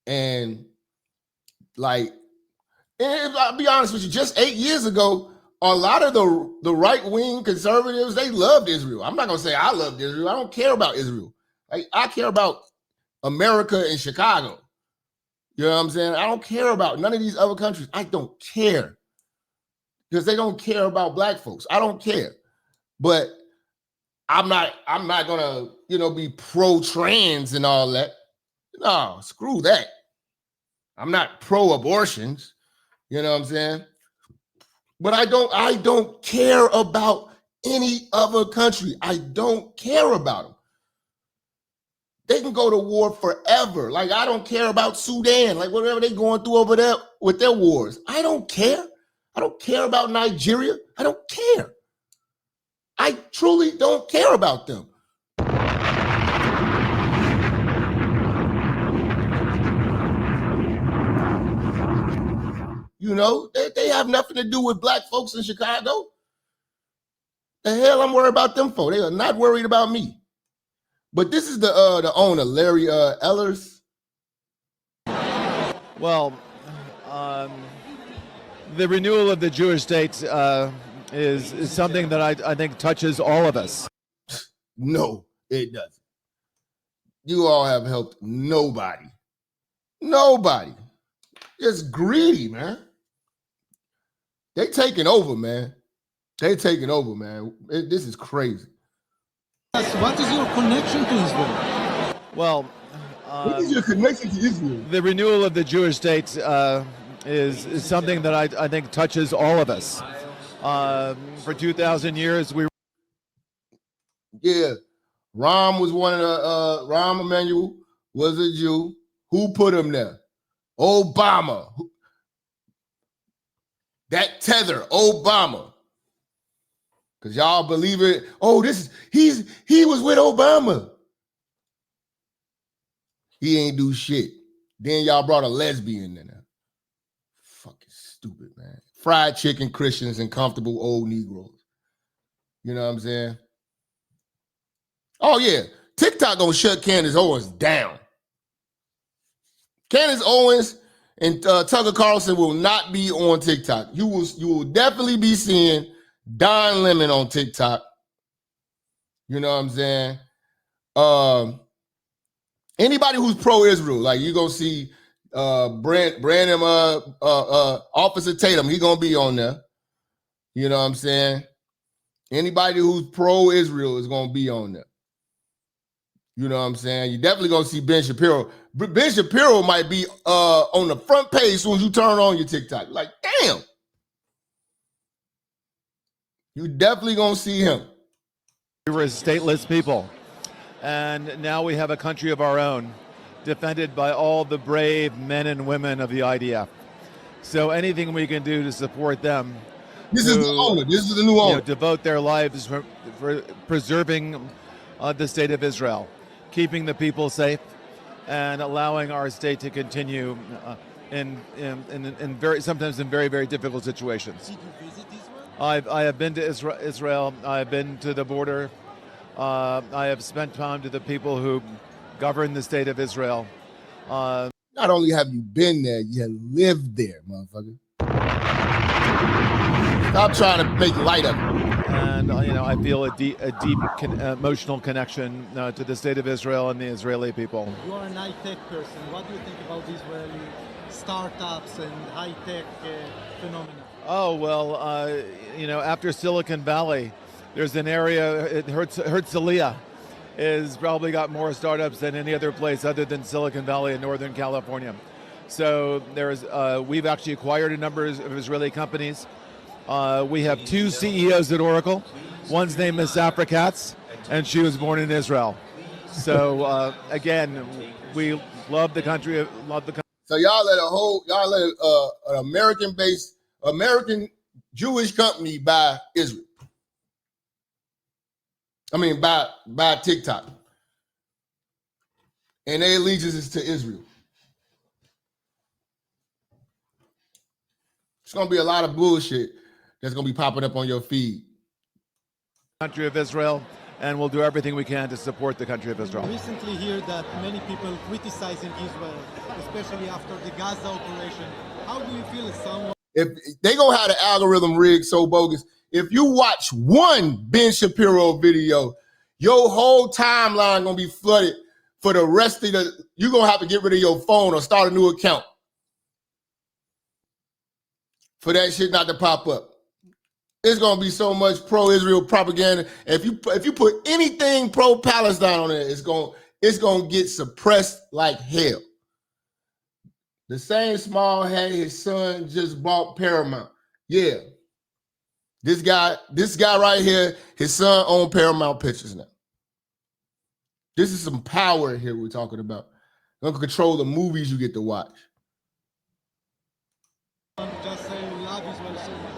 And like, and I'll be honest with you, just 8 years ago, a lot of the right-wing conservatives, they loved Israel. I'm not going to say I loved Israel. I don't care about Israel. I care about America and Chicago. You know what I'm saying? I don't care about none of these other countries. I don't care because they don't care about black folks. I don't care. But I'm not gonna, be pro-trans and all that. No, screw that. I'm not pro-abortions. You know what I'm saying? But I don't care about any other country. I don't care about them. They can go to war forever. Like, I don't care about Sudan, like whatever they're going through over there with their wars. I don't care. I don't care about Nigeria. I don't care. I truly don't care about them. They have nothing to do with black folks in Chicago. The hell I'm worried about them for? They are not worried about me. But this is the owner, Larry Ellers. Well, the renewal of the Jewish state is something that I think touches all of us. No, it doesn't. You all have helped nobody. Nobody. It's greedy, man. They taking over, man. They taking over, man. This is crazy. What is your connection to Israel? Well, what is your connection to Israel? The renewal of the Jewish state is something that I think touches all of us. For 2,000 years, Rahm was one of the Rahm Emanuel was a Jew. Who put him there? Obama. That tether, Obama. Because y'all believe it. Oh, he was with Obama. He ain't do shit. Then y'all brought a lesbian in there. Fucking stupid, man. Fried chicken Christians and comfortable old Negroes. You know what I'm saying? Oh, yeah. TikTok gonna shut Candace Owens down. Candace Owens and Tucker Carlson will not be on TikTok. You will definitely be seeing Don Lemon on TikTok. You know what I'm saying? Anybody who's pro-Israel, like you gonna see Brandon Officer Tatum, he gonna be on there. You know what I'm saying? Anybody who's pro-Israel is gonna be on there. You know what I'm saying? You're definitely gonna see Ben Shapiro. Ben Shapiro might be on the front page as soon as you turn on your TikTok. Like, damn. You definitely gonna see him. We were a stateless people, and now we have a country of our own, defended by all the brave men and women of the IDF. So anything we can do to support them. This is the owner. This is the new owner. Devote their lives for preserving the state of Israel, keeping the people safe, and allowing our state to continue in sometimes in very, very difficult situations. Did you visit Israel? I have been to Israel. I've been to the border. I have spent time to the people who govern the state of Israel. Not only have you been there, you have lived there, motherfucker. Stop trying to make light of it. And I feel a deep emotional connection to the state of Israel and the Israeli people. You are an high-tech person. What do you think about Israeli startups and high-tech phenomena? Oh, well, after Silicon Valley, there's an area, Herzliya has probably got more startups than any other place other than Silicon Valley in Northern California. So we've actually acquired a number of Israeli companies. We have 2 CEOs at Oracle. One's name is Safra Katz, and she was born in Israel. So again, we love the country. So y'all let an American Jewish company buy Israel. I mean, buy TikTok. And their allegiance is to Israel. It's going to be a lot of bullshit that's going to be popping up on your feed. Country of Israel, and we'll do everything we can to support the country of Israel. We recently hear that many people criticizing Israel, especially after the Gaza operation. How do you feel as someone? If they gonna have the algorithm rigged so bogus, if you watch one Ben Shapiro video, your whole timeline gonna be flooded for the rest of the. You're gonna have to get rid of your phone or start a new account for that shit not to pop up. It's gonna be so much pro-Israel propaganda. If you put anything pro-Palestine on it, it's gonna get suppressed like hell. The same small hat his son just bought Paramount. Yeah. This guy right here, his son owns Paramount Pictures now. This is some power here we're talking about. They're gonna control the movies you get to watch. Just say you love Israel so much.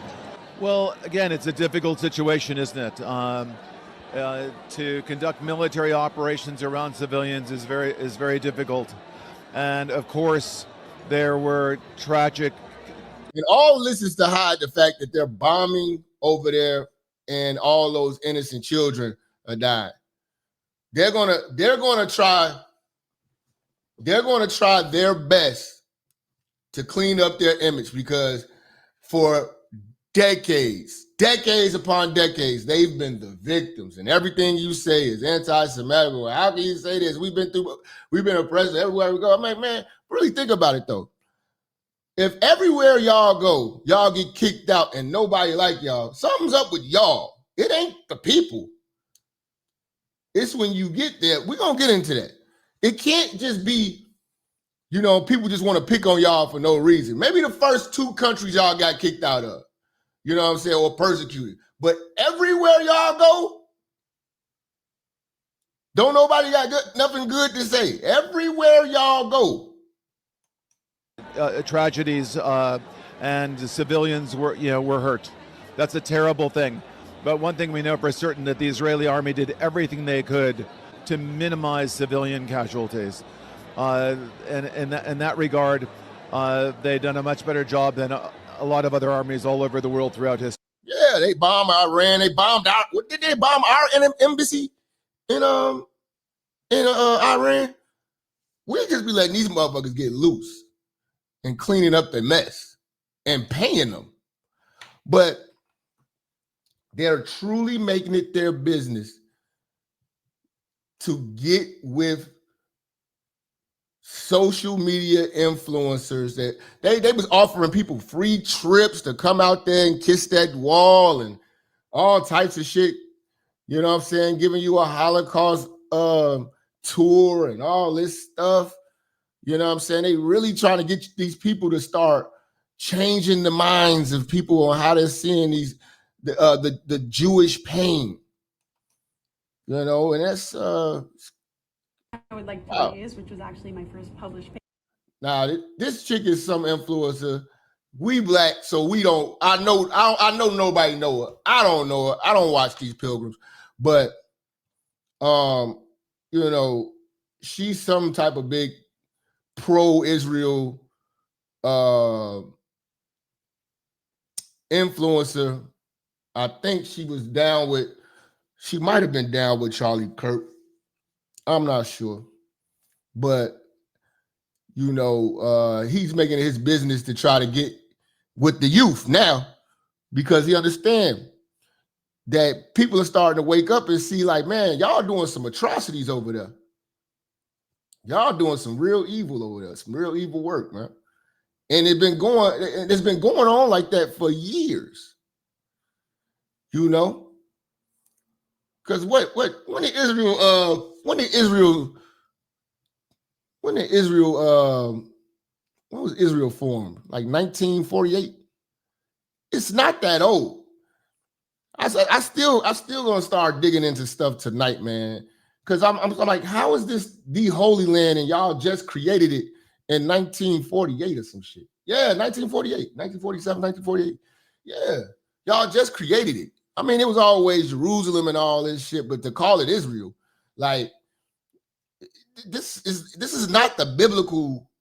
Well, again, it's a difficult situation, isn't it? To conduct military operations around civilians is very difficult, and of course, there were tragic. And all this is to hide the fact that they're bombing over there, and all those innocent children are dying. They're gonna try their best to clean up their image, because for decades upon decades, they've been the victims, and everything you say is anti-Semitic. Well, how can you say this? We've been oppressed everywhere we go. I'm like, man, really think about it though. If everywhere y'all go, y'all get kicked out and nobody like y'all, something's up with y'all. It ain't the people. It's when you get there. We're gonna get into that. It can't just be, people just want to pick on y'all for no reason. Maybe the first 2 countries y'all got kicked out of. You know what I'm saying? Or persecuted. But everywhere y'all go, don't nobody got nothing good to say. Everywhere y'all go. Tragedies and civilians were hurt. That's a terrible thing. But one thing we know for certain, that the Israeli army did everything they could to minimize civilian casualties. In that regard, they've done a much better job than a lot of other armies all over the world throughout history. Yeah, they bombed Iran. They bombed our. What did they bomb our embassy in Iran? We just be letting these motherfuckers get loose and cleaning up their mess and paying them. But they're truly making it their business to get with social media influencers that they was offering people free trips to come out there and kiss that wall and all types of shit. You know what I'm saying? Giving you a Holocaust tour and all this stuff. You know what I'm saying? They really trying to get these people to start changing the minds of people on how they're seeing the Jewish pain. And that's I would like 3 days, which was actually my first published paper. Now, this chick is some influencer. We black, so we don't. I know nobody know her. I don't know her. I don't watch these pilgrims, but she's some type of big pro-Israel influencer. I think she might have been down with Charlie Kirk. I'm not sure. But, he's making it his business to try to get with the youth now, because he understands that people are starting to wake up and see, like, man, y'all doing some atrocities over there. Y'all doing some real evil over there, some real evil work, man. And it's been going on like that for years. Because when did Israel when was Israel formed? Like 1948? It's not that old. I still gonna start digging into stuff tonight, man. Because I'm like, how is this the Holy Land and y'all just created it in 1948 or some shit? Yeah, 1948, 1947, 1948. Yeah, y'all just created it. I mean, it was always Jerusalem and all this shit, but to call it Israel, like, this is not the biblical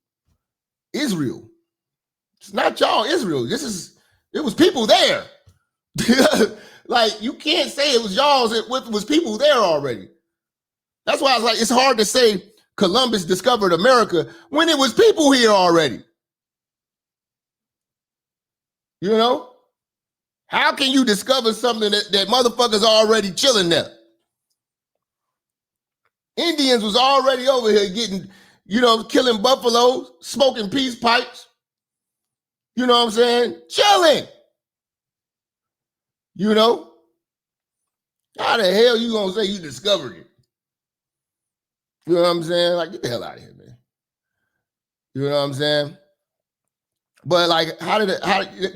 Israel. It's not y'all Israel. This is It was people there. Like, you can't say it was y'all's. It was people there already. That's why I was like, it's hard to say Columbus discovered America when it was people here already. You know? How can you discover something that motherfuckers already chilling there? Indians was already over here getting, killing buffaloes, smoking peace pipes. You know what I'm saying? Chilling. You know? How the hell you gonna say you discovered it? You know what I'm saying? Like, get the hell out of here, man. You know what I'm saying? But like, how did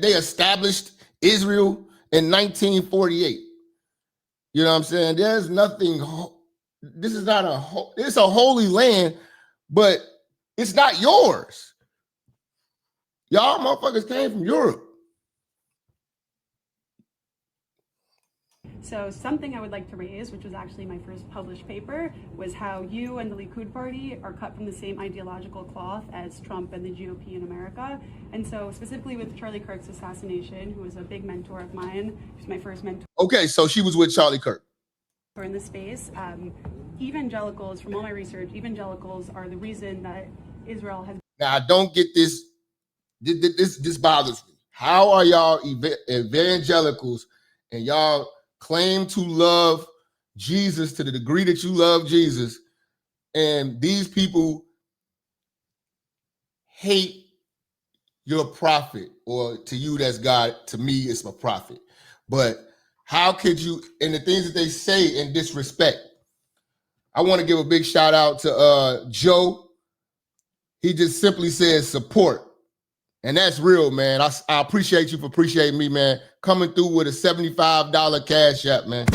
they established Israel in 1948? You know what I'm saying? There's nothing. This is not it's a holy land, but it's not yours. Y'all motherfuckers came from Europe. So something I would like to raise, which was actually my first published paper, was how you and the Likud party are cut from the same ideological cloth as Trump and the GOP in America. And so specifically with Charlie Kirk's assassination, who was a big mentor of mine, who's my first mentor. Okay, so she was with Charlie Kirk. In the space, evangelicals, from all my research, evangelicals are the reason that Israel has. Now, I don't get this. This bothers me. How are y'all evangelicals and y'all claim to love Jesus to the degree that you love Jesus, and these people hate your prophet, or to you that's God, to me it's my prophet. But how could you, and the things that they say in disrespect? I want to give a big shout out to Joe. He just simply says support. And that's real, man. I appreciate you for appreciating me, man. Coming through with a $75 cash app, man.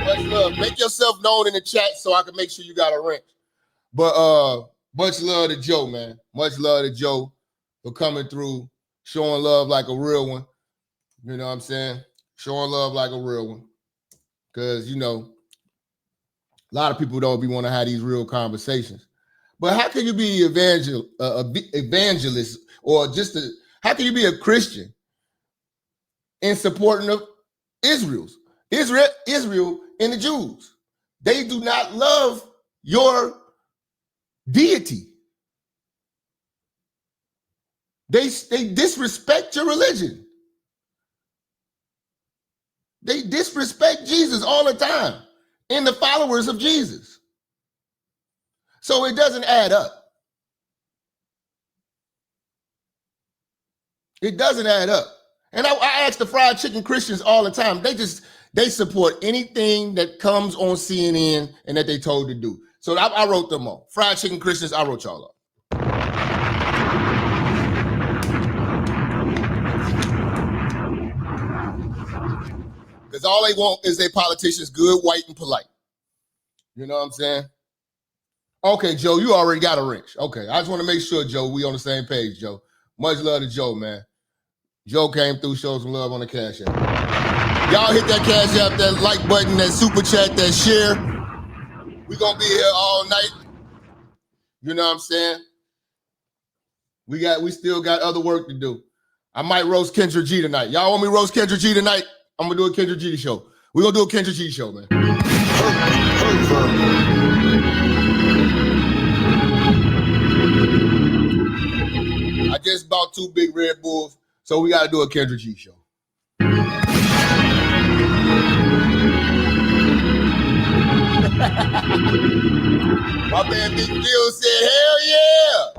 Much love. Make yourself known in the chat so I can make sure you got a wrench. But much love to Joe, man. Much love to Joe for coming through, showing love like a real one. You know what I'm saying? Showing love like a real one. Because, a lot of people don't want to have these real conversations. But how can you be evangelist, or how can you be a Christian in supporting of Israel and the Jews? They do not love your deity. They disrespect your religion. They disrespect Jesus all the time, and the followers of Jesus. So it doesn't add up. It doesn't add up. And I ask the fried chicken Christians all the time. They support anything that comes on CNN and that they told to do. So I wrote them all. Fried chicken Christians, I wrote y'all up. Because all they want is their politicians good, white, and polite. You know what I'm saying? Okay, Joe, you already got a wrench. Okay, I just want to make sure, Joe, we on the same page, Joe. Much love to Joe, man. Joe came through, showed some love on the Cash App. Y'all hit that Cash App, that like button, that super chat, that share. We gonna be here all night. You know what I'm saying? We still got other work to do. I might roast Kendra G tonight. Y'all want me to roast Kendra G tonight? I'm gonna do a Kendra G show. We're gonna do a Kendra G show, man. I just bought 2 big Red Bulls, so we gotta do a Kendra G show. My man Big Bill said, hell yeah!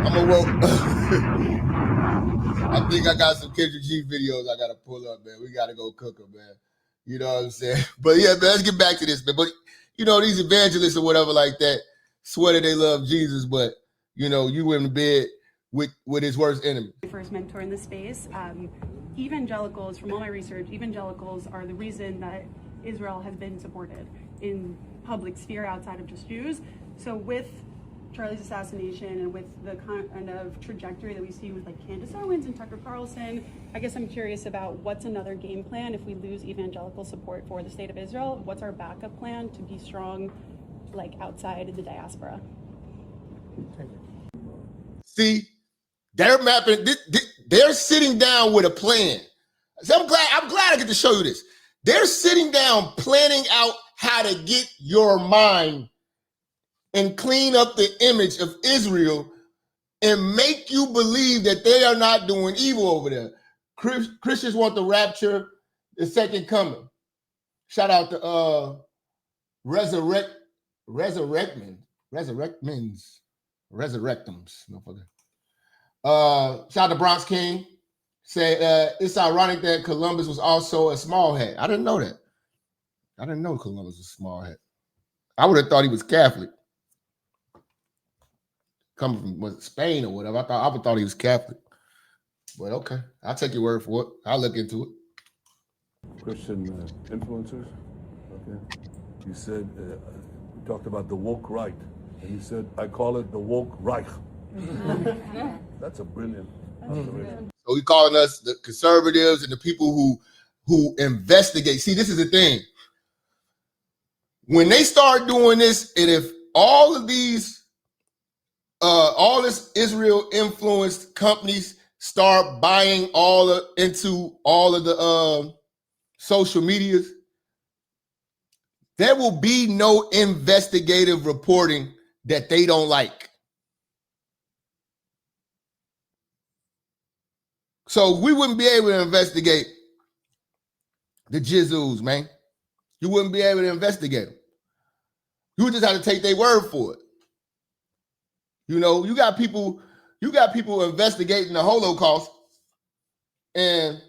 I'm gonna roll. I think I got some Kendra G videos I gotta pull up, man. We gotta go cook them, man. You know what I'm saying? But yeah, man, let's get back to this, man. But these evangelists or whatever like that swear that they love Jesus, but you in bed with his worst enemy. My first mentor in the space. Evangelicals, from all my research, evangelicals are the reason that Israel has been supported in public sphere outside of just Jews. So with Charlie's assassination and with the kind of trajectory that we see with like Candace Owens and Tucker Carlson, I guess I'm curious about what's another game plan if we lose evangelical support for the state of Israel. What's our backup plan to be strong, like outside the diaspora? See, they're mapping. They're sitting down with a plan. So I'm glad I get to show you this. They're sitting down planning out how to get your mind and clean up the image of Israel and make you believe that they are not doing evil over there. Christians want the rapture, the second coming. Shout out to Resurrectums, motherfucker. Shout out to Bronx King. Say it's ironic that Columbus was also a small hat. I didn't know that. I didn't know Columbus was a small hat. I would have thought he was Catholic. Coming from Spain or whatever. I would have thought he was Catholic. But okay, I'll take your word for it. I'll look into it. Christian influencers. Okay. You said, we talked about the woke right. And you said, I call it the woke Reich. That's a brilliant observation. So he's calling us the conservatives and the people who investigate. See, this is the thing. When they start doing this, and if all of these, all this Israel-influenced companies start buying into all of the social medias, there will be no investigative reporting that they don't like. So we wouldn't be able to investigate the Jizzles, man. You wouldn't be able to investigate them. You would just have to take their word for it. You know, you got people investigating the Holocaust, and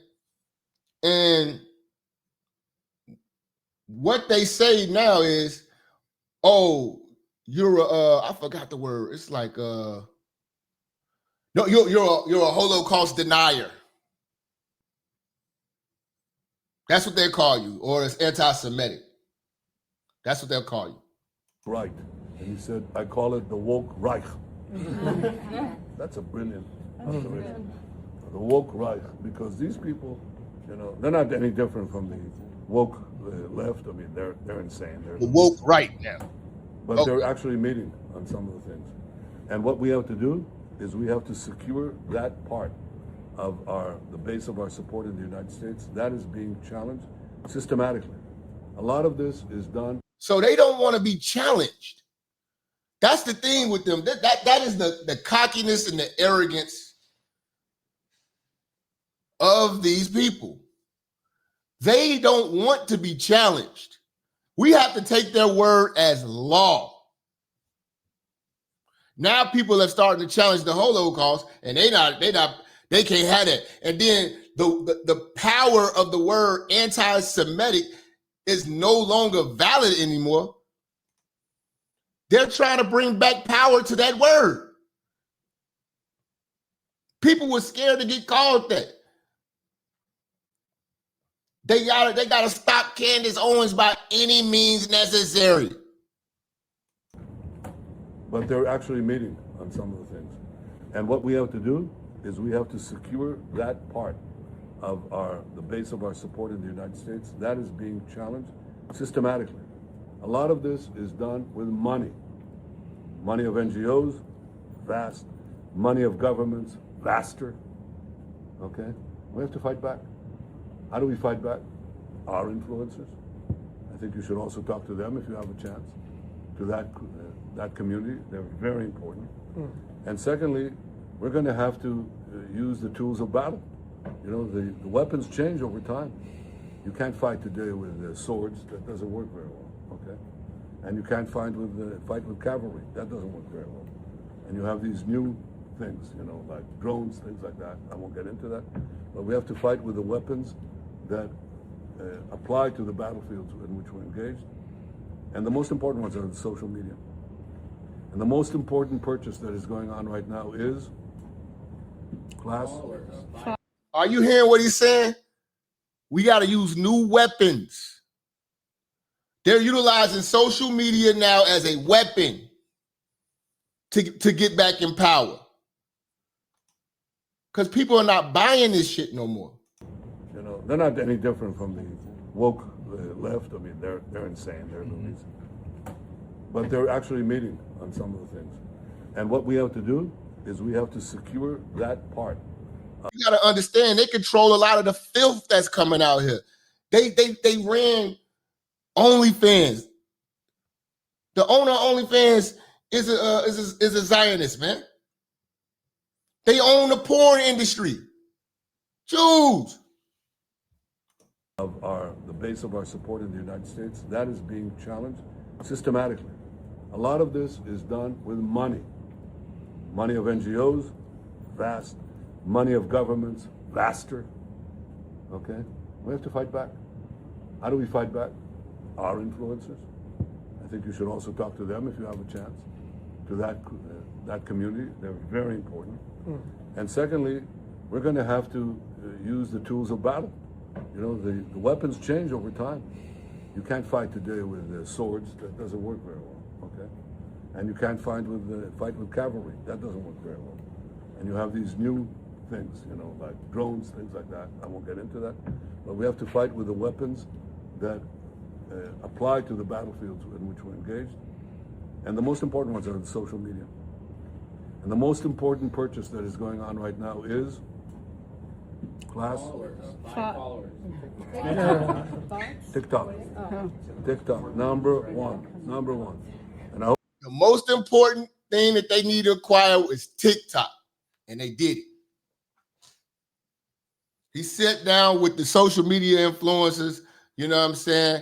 what they say now is, oh, you're I forgot the word. It's like no, you're a Holocaust denier. That's what they call you, or it's anti-Semitic. That's what they'll call you. Right. And you said, I call it the woke Reich. That's a brilliant observation. The woke Reich, because these people, you know, they're not any different from the woke left. I mean, they're insane. They're the woke right now. But they're actually meeting on some of the things. And what we have to do is we have to secure that part of the base of our support in the United States. That is being challenged systematically. A lot of this is done. So they don't want to be challenged. That's the thing with them. That is the cockiness and the arrogance of these people. They don't want to be challenged. We have to take their word as law. Now people are starting to challenge the Holocaust, and they can't have that. And then the power of the word anti-Semitic is no longer valid anymore. They're trying to bring back power to that word. People were scared to get called that. They gotta stop Candace Owens by any means necessary. But they're actually meeting on some of the things. And what we have to do is we have to secure that part of the base of our support in the United States. That is being challenged systematically. A lot of this is done with money. Money of NGOs, vast. Money of governments, vaster. Okay? We have to fight back. How do we fight back? Our influencers. I think you should also talk to them if you have a chance. To that community, they're very important. And secondly, we're going to have to use the tools of battle. You know, the weapons change over time. You can't fight today with swords. That doesn't work very well. Okay, and you can't fight with cavalry. That doesn't work very well. And you have these new things, you know, like drones, things like that. I won't get into that. But we have to fight with the weapons that apply to the battlefields in which we're engaged. And the most important ones are the social media. And the most important purchase that is going on right now is class. Are you hearing what he's saying? We got to use new weapons. They're utilizing social media now as a weapon to get back in power. Because people are not buying this shit no more. You know, they're not any different from the woke left. I mean, they're insane. They're loonies. But they're actually meeting on some of the things. And what we have to do is we have to secure that part. You got to understand, they control a lot of the filth that's coming out here. They ran OnlyFans. The owner of OnlyFans is a Zionist, man. They own the porn industry. Jews. Of the base of our support in the United States, that is being challenged systematically. A lot of this is done with money. Money of NGOs, vast. Money of governments, vaster. Okay? We have to fight back. How do we fight back? Our influencers. I think you should also talk to them if you have a chance. To that community, they're very important. And secondly, we're going to have to use the tools of battle. You know, the weapons change over time. You can't fight today with swords. That doesn't work very well. Okay, and you can't fight with cavalry. That doesn't work very well. And you have these new things, you know, like drones, things like that. I won't get into that. But we have to fight with the weapons that apply to the battlefields in which we're engaged. And the most important ones are the social media. And the most important purchase that is going on right now is TikTok. TikTok, number one. And I hope the most important thing that they need to acquire is TikTok. And they did it. He sat down with the social media influencers, you know what I'm saying?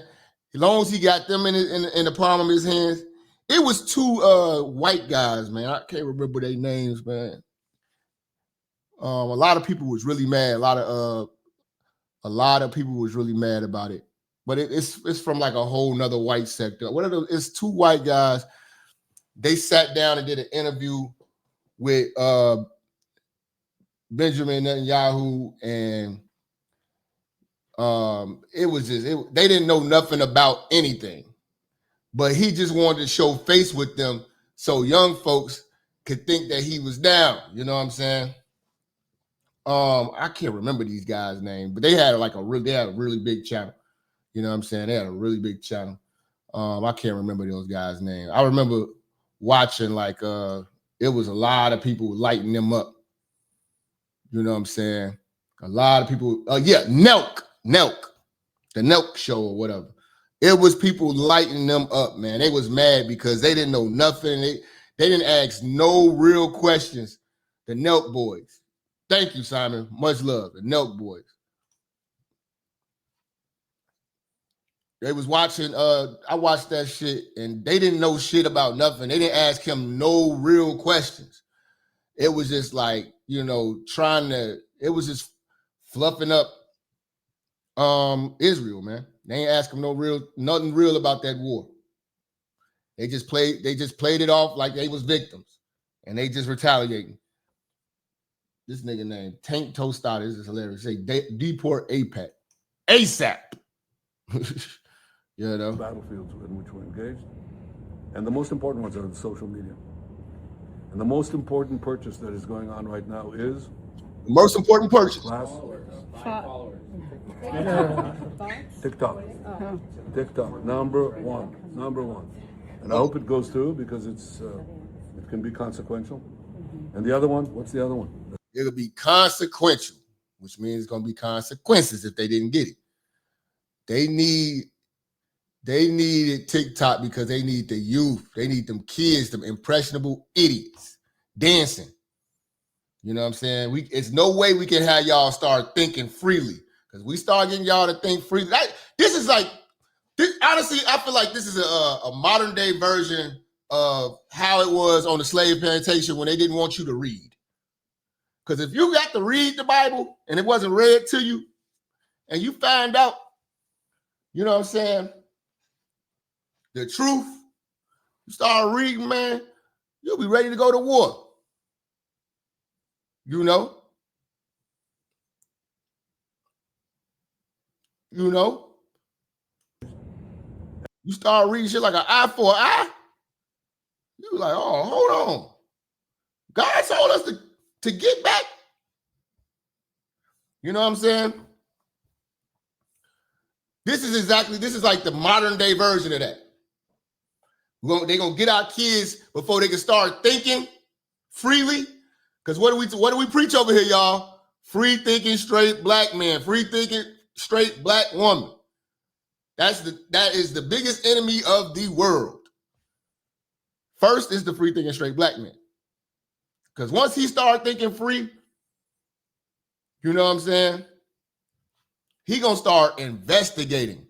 As long as he got them in the palm of his hands. It was two white guys, man. I can't remember their names, man. A lot of people was really mad. A lot of people was really mad about it. But it's from like a whole nother white sector. It's two white guys. They sat down and did an interview with Benjamin Netanyahu, and it was just they didn't know nothing about anything. But he just wanted to show face with them so young folks could think that he was down. You know what I'm saying? I can't remember these guys' names, but they had a really big channel. You know what I'm saying? They had a really big channel. I can't remember those guys' names. I remember watching it was a lot of people lighting them up. You know what I'm saying? A lot of people. Nelk, the Nelk show or whatever. It was people lighting them up, man. They was mad because they didn't know nothing. They didn't ask no real questions. The Nelk boys. Thank you, Simon. Much love. The Nelk boys. They was watching, I watched that shit, and they didn't know shit about nothing. They didn't ask him no real questions. It was just like, you know, it was just fluffing up Israel, man. They ain't ask him nothing real about that war. They just played it off like they was victims, and they just retaliating. This nigga named Tank Tostada, this is hilarious. Say deport APAC. ASAP. You know? Battlefields in which we're engaged. And the most important ones are the social media. And the most important purchase that is going on right now is the most important purchase. TikTok. TikTok, number one. And I hope it goes through because it can be consequential. And the other one, what's the other one? It'll be consequential, which means it's gonna be consequences if they didn't get it. They needed TikTok because they need the youth. They need them kids, them impressionable idiots dancing. You know what I'm saying? It's no way we can have y'all start thinking freely. Because we start getting y'all to think freely. Honestly, I feel like this is a modern day version of how it was on the slave plantation when they didn't want you to read. Because if you got to read the Bible and it wasn't read to you, and you find out, you know what I'm saying, the truth, you start reading, man, you'll be ready to go to war. You know? You start reading shit like an eye for an eye, you like, oh, hold on. God told us to get back. You know what I'm saying? This is like the modern day version of that. They're gonna get our kids before they can start thinking freely. Because what do we preach over here, y'all? Free thinking straight black man, free thinking straight black woman. That is the biggest enemy of the world. First is the free thinking straight black man. Because once he start thinking free, you know what I'm saying? He gonna start investigating.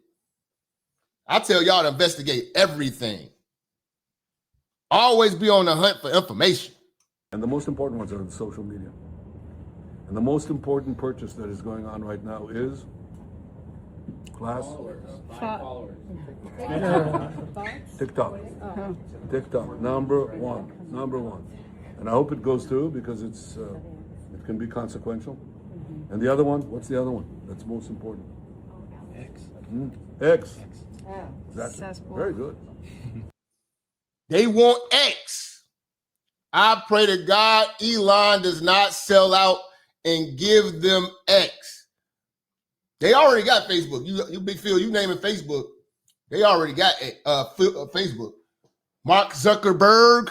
I tell y'all to investigate everything. Always be on the hunt for information. And the most important ones are in social media. And the most important purchase that is going on right now is class. TikTok. TikTok. Number one. And I hope it goes through because it can be consequential. And the other one, what's the other one? That's most important. X. That's very good. They want X. I pray to God Elon does not sell out and give them X. They already got Facebook. You Big Phil, you naming Facebook. They already got Facebook. Mark Zuckerberg.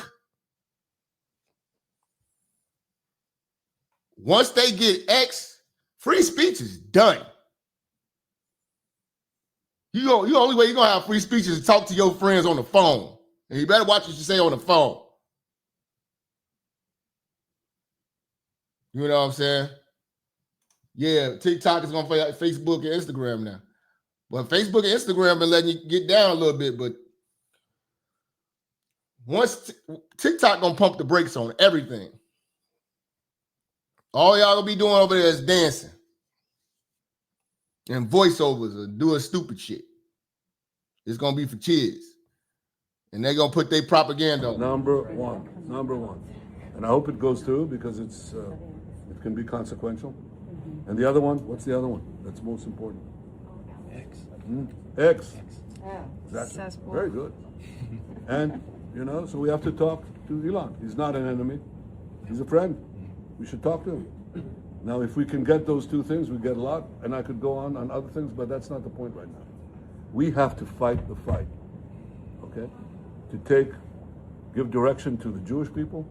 Once they get X, free speech is done. You only way you're gonna have free speech is to talk to your friends on the phone. And you better watch what you say on the phone. You know what I'm saying? Yeah, TikTok is gonna play like Facebook and Instagram now. But Facebook and Instagram been letting you get down a little bit, but once TikTok gonna pump the brakes on everything. All y'all gonna be doing over there is dancing and voiceovers or doing stupid shit. It's gonna be for kids. And they're gonna put their propaganda on. Number one. And I hope it goes through because it can be consequential. And the other one, what's the other one? That's most important. X. That's very good. And so we have to talk to Elon. He's not an enemy. He's a friend. We should talk to him. Now, if we can get those two things, we get a lot. And I could go on other things, but that's not the point right now. We have to fight the fight. Okay? To give direction to the Jewish people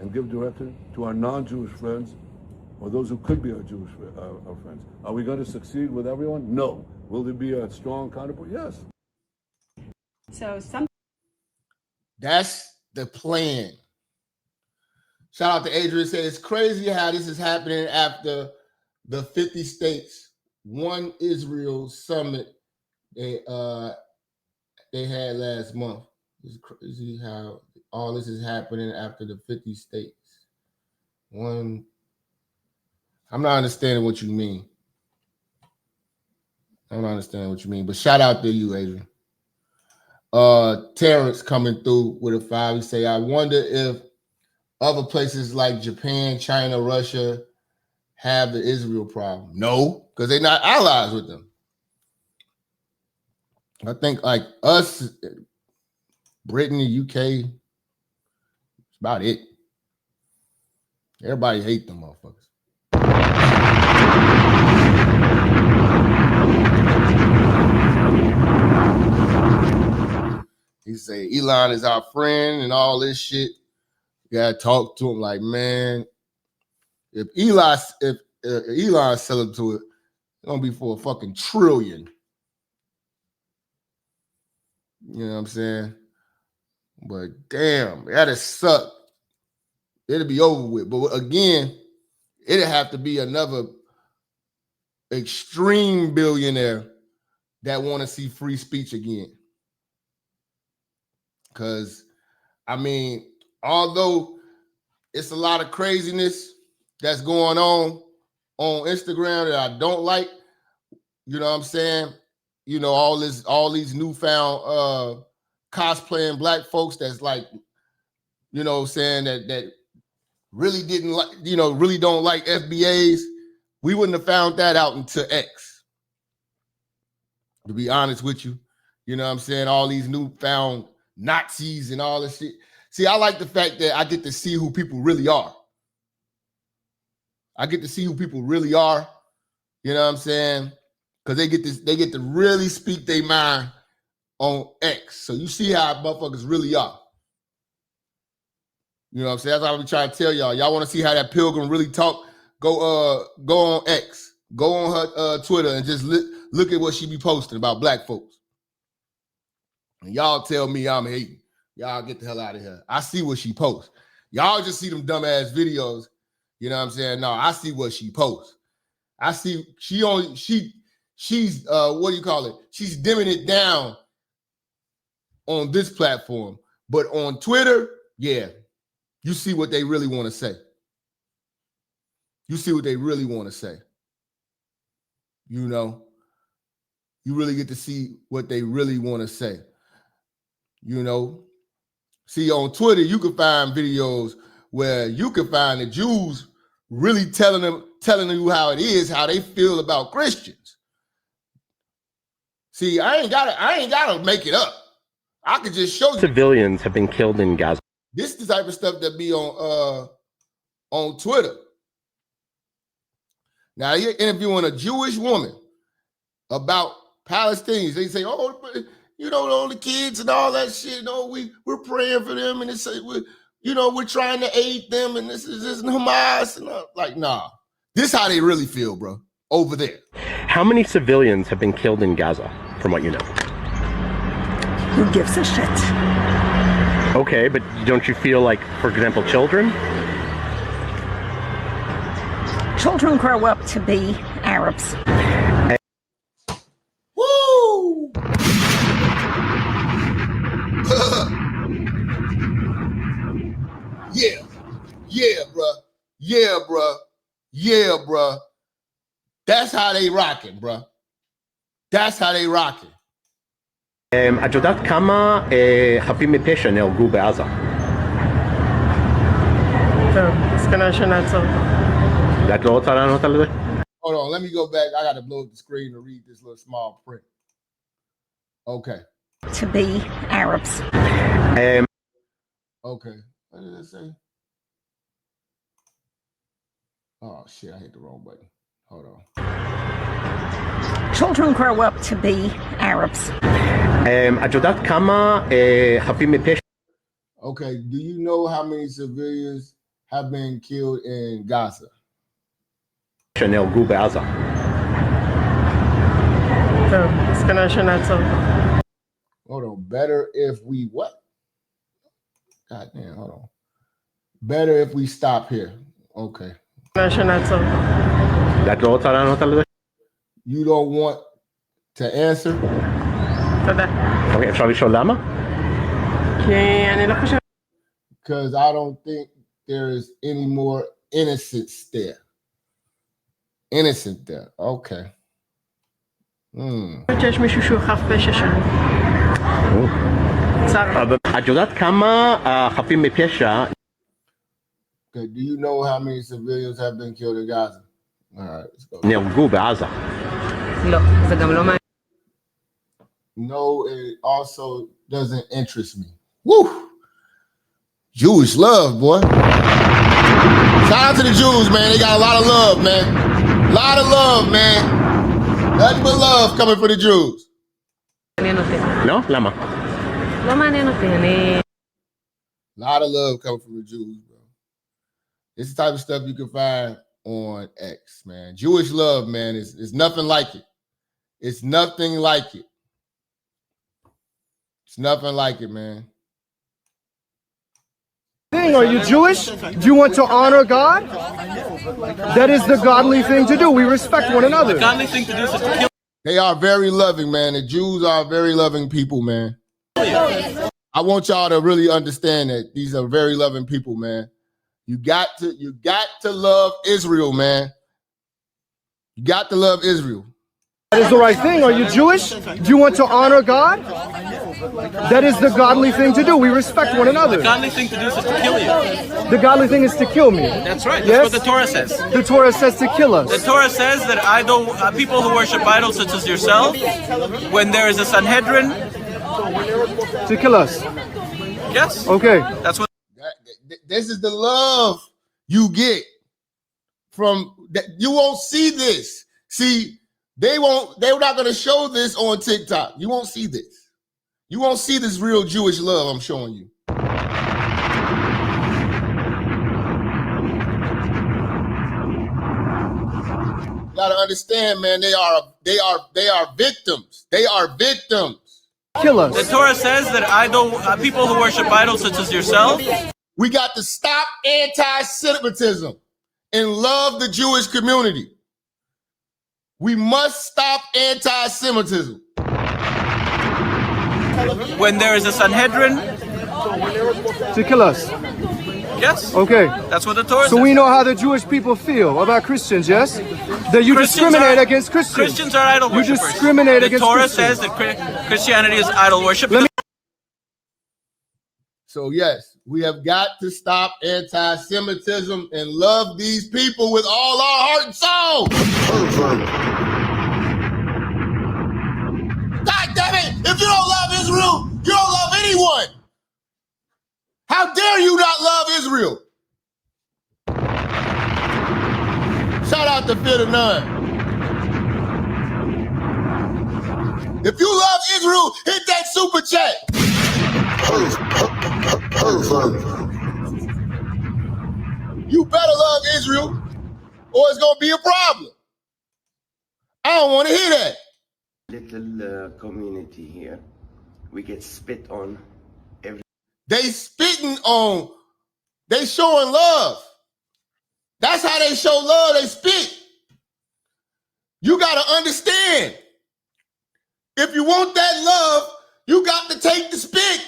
and give direction to our non-Jewish friends or those who could be our Jewish our friends. Are we going to succeed with everyone? No. Will there be a strong counterpart? Yes. That's the plan. Shout out to Adrian. Say it's crazy how this is happening after the 50 states One Israel summit they had last month. It's crazy how all this is happening after the 50 states. I'm not understanding what you mean. But shout out to you, Adrian. Terrence coming through with a 5. He say, I wonder if other places like Japan, China, Russia have the Israel problem. No, because they're not allies with them. I think like us, Britain, the UK, that's about it. Everybody hate them motherfuckers. He say Elon is our friend and all this shit. You gotta talk to him like, man, if Elon selling to it, it's gonna be for a fucking trillion. You know what I'm saying? But damn, that'd suck. It'll be over with. But again, it'd have to be another extreme billionaire that want to see free speech again. Because, I mean, although it's a lot of craziness that's going on Instagram that I don't like, you know what I'm saying? You know, all these newfound cosplaying black folks that's like, you know, saying that really didn't like, you know, really don't like FBAs. We wouldn't have found that out until X. To be honest with you, you know what I'm saying? All these newfound Nazis and all this shit. See, I like the fact that I get to see who people really are. I get to see who people really are. You know what I'm saying? Because they get to really speak their mind on X. So you see how motherfuckers really are. You know what I'm saying? That's what I'm trying to tell y'all. Y'all want to see how that pilgrim really talk? Go on X. Go on her Twitter and just look at what she be posting about black folks. And y'all tell me I'm hating. Y'all get the hell out of here. I see what she posts. Y'all just see them dumbass videos. You know what I'm saying? No, I see what she posts. I see she's what do you call it? She's dimming it down on this platform. But on Twitter, yeah, you see what they really want to say. You see what they really want to say. You know, you really get to see what they really want to say. You know, see on Twitter, you can find videos where you can find the Jews really telling you how it is, how they feel about Christians. See, I ain't gotta make it up. I could just show you. Civilians have been killed in Gaza. This is the type of stuff that be on Twitter. Now you're interviewing a Jewish woman about Palestinians. They say, "Oh, you know, all the kids and all that shit. No, we're praying for them, and it's we're trying to aid them, and this is Hamas." And like, nah, this is how they really feel, bro. Over there. How many civilians have been killed in Gaza, from what you know? Who gives a shit? Okay, but don't you feel like, for example, children? Children grow up to be Arabs. Woo! Yeah, bruh. Yeah, bruh. That's how they rocking, bruh. That's how they rocking. את יודעת כמה חפים מפשע נהרגו בעזה? טוב, אז כנראה שנעצור. את לא רוצה לענות על זה? Hold on, let me go back. I got to blow up the screen to read this little small print. Okay. To be Arabs. Okay. What did it say? Oh, shit, I hit the wrong button. Hold on. Children grow up to be Arabs. את יודעת כמה חפים מפשע? Okay, do you know how many civilians have been killed in Gaza? שנהרגו בעזה. טוב, אז כנראה שנעצור. Hold on, better if we what? God damn, hold on. Better if we stop here. Okay. כנראה שנעצור. את לא רוצה לענות על זה? You don't want to answer? תודה. אוקיי, אפשר לשאול למה? כי אני לא חושבת. Because I don't think there is any more innocence there. Innocent there. Okay. שיש מישהו שהוא חף פשע שם. את יודעת כמה חפים מפשע? Okay, do you know how many civilians have been killed in Gaza? All right, let's go. נהרגו בעזה. לא, זה גם לא מעניין. No, it also doesn't interest me. Woo! Jewish love, boy. Shout out to the Jews, man. They got a lot of love, man. A lot of love, man. Nothing but love coming for the Jews. לא? למה? לא מעניין אותי, אני... A lot of love coming from the Jews, bro. It's the type of stuff you can find on X, man. Jewish love, man, is nothing like it. It's nothing like it. It's nothing like it, man. Are you Jewish? Do you want to honor God? That is the godly thing to do. We respect one another. The godly thing to do is to kill. They are very loving, man. The Jews are very loving people, man. I want y'all to really understand that these are very loving people, man. You got to love Israel, man. You got to love Israel. That is the right thing. Are you Jewish? Do you want to honor God? That is the godly thing to do. We respect one another. The godly thing to do is to kill you. The godly thing is to kill me. That's right. That's Yes? what the Torah says. The Torah says to kill us. The Torah says that people who worship idols such as yourself, when there is a Sanhedrin, to kill us. Yes. Okay. That's what. This is the love you get from that. You won't see this. See, they're not going to show this on TikTok. You won't see this. You won't see this real Jewish love I'm showing you. You gotta understand, man, they are victims. They are victims. Kill us. The Torah says that people who worship idols such as yourself. We got to stop anti-Semitism and love the Jewish community. We must stop anti-Semitism. When there is a Sanhedrin. To kill us. Yes. Okay. That's what the Torah says. So we know how the Jewish people feel about Christians, yes? That you discriminate against Christians. Christians are idol worshippers. You discriminate against Christians. The Torah says that Christianity is idol worship. So yes, we have got to stop anti-Semitism and love these people with all our heart and soul. God damn it! If you don't love Israel, you don't love anyone. How dare you not love Israel? Shout out to Fear the None. If you love Israel, hit that super chat. You better love Israel or it's going to be a problem. I don't want to hear that. Little community here. We get spit on every. They spitting on, they showing love. That's how they show love, they spit. You got to understand. If you want that love, you got to take the spit.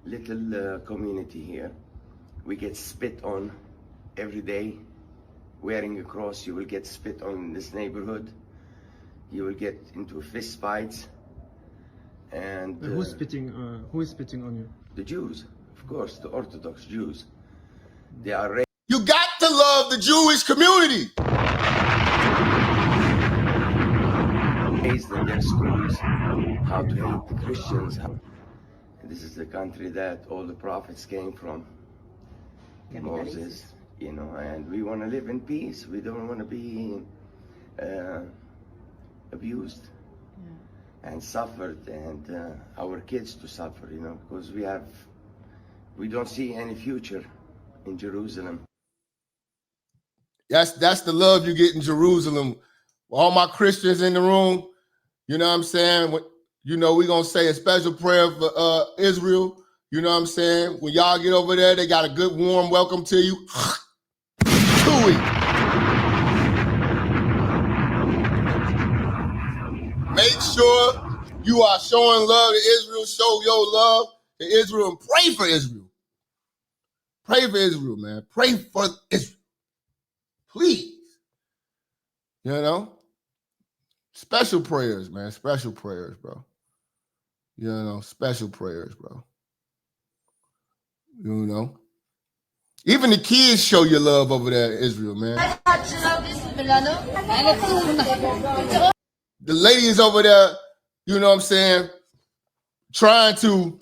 Little community here. We get spit on every day. Wearing a cross, you will get spit on in this neighborhood. You will get into fist fights. And who's spitting? Who is spitting on you? The Jews, of course, the Orthodox Jews. They are. You got to love the Jewish community. Raised in their schools how to hate the Christians. This is the country that all the prophets came from. Moses, you know, and we want to live in peace. We don't want to be abused and suffered, and our kids to suffer, you know, because we don't see any future in Jerusalem. That's the love you get in Jerusalem. All my Christians in the room, you know what I'm saying? You know, we're going to say a special prayer for Israel. You know what I'm saying? When y'all get over there, they got a good, warm welcome to you. Chewy. Make sure you are showing love to Israel. Show your love to Israel and pray for Israel. Pray for Israel, man. Pray for Israel. Please. You know? Special prayers, man. Special prayers, bro. You know, special prayers, bro. You know? Even the kids show your love over there in Israel, man. The lady is over there, you know what I'm saying, trying to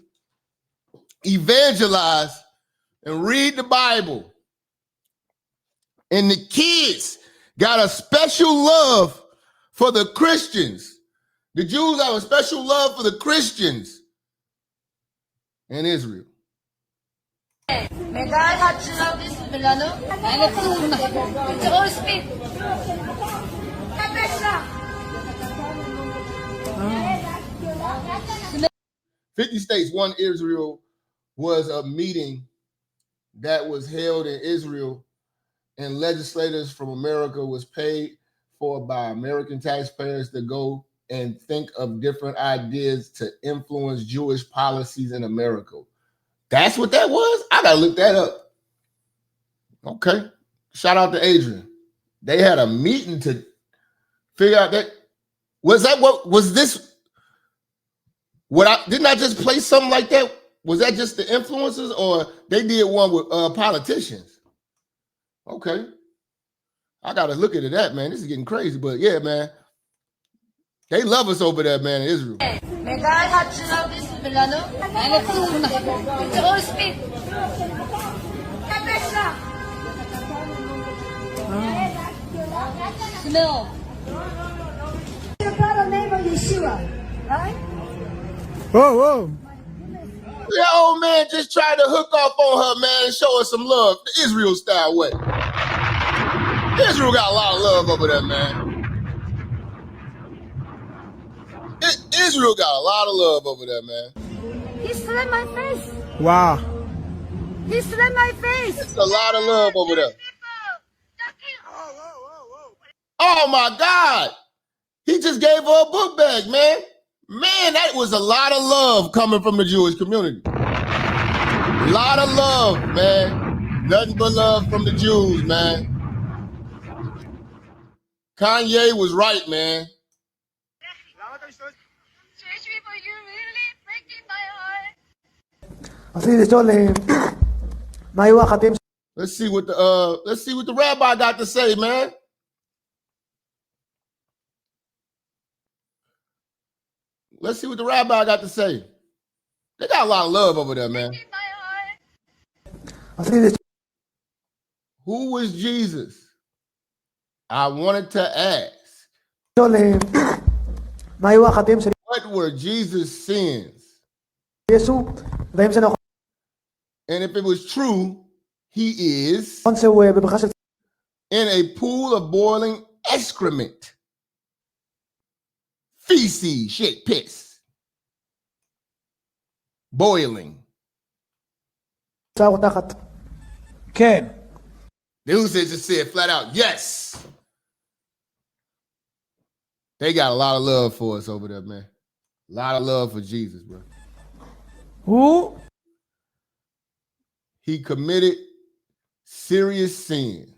evangelize and read the Bible. And the kids got a special love for the Christians. The Jews have a special love for the Christians in Israel. "50 States, One Israel" was a meeting that was held in Israel, and legislators from America was paid for by American taxpayers to go and think of different ideas to influence Jewish policies in America. That's what that was? I gotta look that up. Okay. Shout out to Adrian. They had a meeting to figure out that. Was that what was this? Didn't I just play something like that? Was that just the influencers, or they did one with politicians? Okay. I gotta look into that, man. This is getting crazy, but yeah, man. They love us over there, man, in Israel. Whoa, whoa. That old man just tried to hook up on her, man, and show her some love the Israel style way. Israel got a lot of love over there, man. Israel got a lot of love over there, man. He slapped my face. Wow. He slapped my face. It's a lot of love over there. Oh my God. He just gave her a book bag, man. Man, that was a lot of love coming from the Jewish community. A lot of love, man. Nothing but love from the Jews, man. Kanye was right, man. Let's see what the rabbi got to say, man. Let's see what the rabbi got to say. They got a lot of love over there, man. Who was Jesus? I wanted to ask. What were Jesus' sins? And if it was true, he is in a pool of boiling excrement. Feces, shit, piss. Boiling. Ken. Dude just said flat out, yes. They got a lot of love for us over there, man. A lot of love for Jesus, bro. Who? He committed serious sins.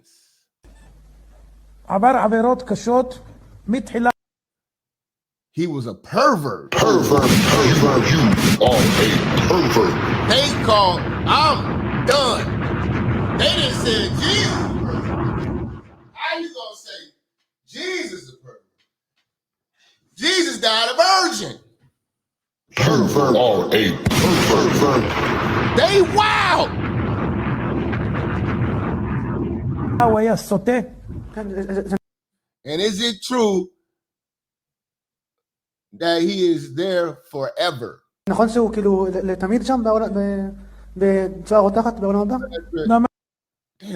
He was a pervert. Pervert. You are a pervert. They called, I'm done. They didn't say Jesus a pervert. How you gonna say Jesus a pervert? Jesus died a virgin. Pervert. Are a pervert. They wild. And is it true that he is there forever? Damn,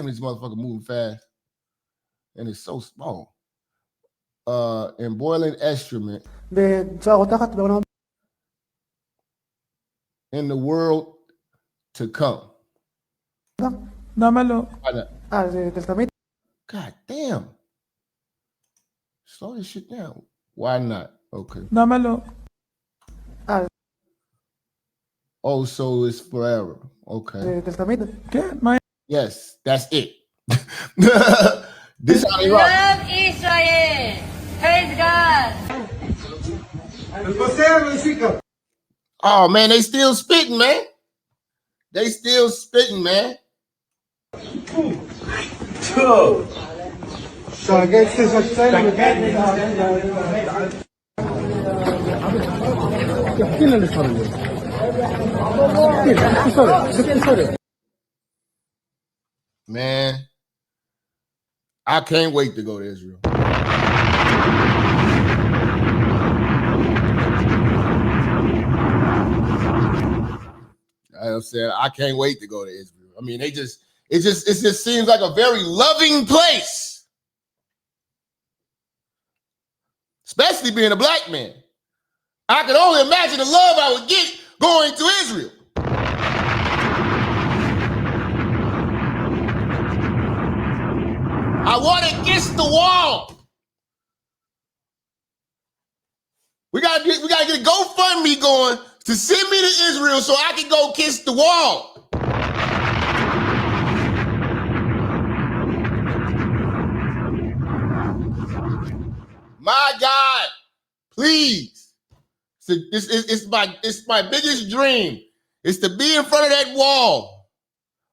this motherfucker moving fast. And it's so small. In boiling excrement in the world to come. God damn. Slow this shit down. Why not? Okay. Oh, so it's forever. Okay. Yes, that's it. This how they rock. Love Israel. Praise God. Oh man, they still spitting, man. They still spitting, man. Man, I can't wait to go to Israel. I said I can't wait to go to Israel. I mean, it just seems like a very loving place, especially being a black man. I can only imagine the love I would get going to Israel. I want to kiss the wall. We gotta get a GoFundMe going to send me to Israel so I can go kiss the wall. My God, please. It's my biggest dream. It's to be in front of that wall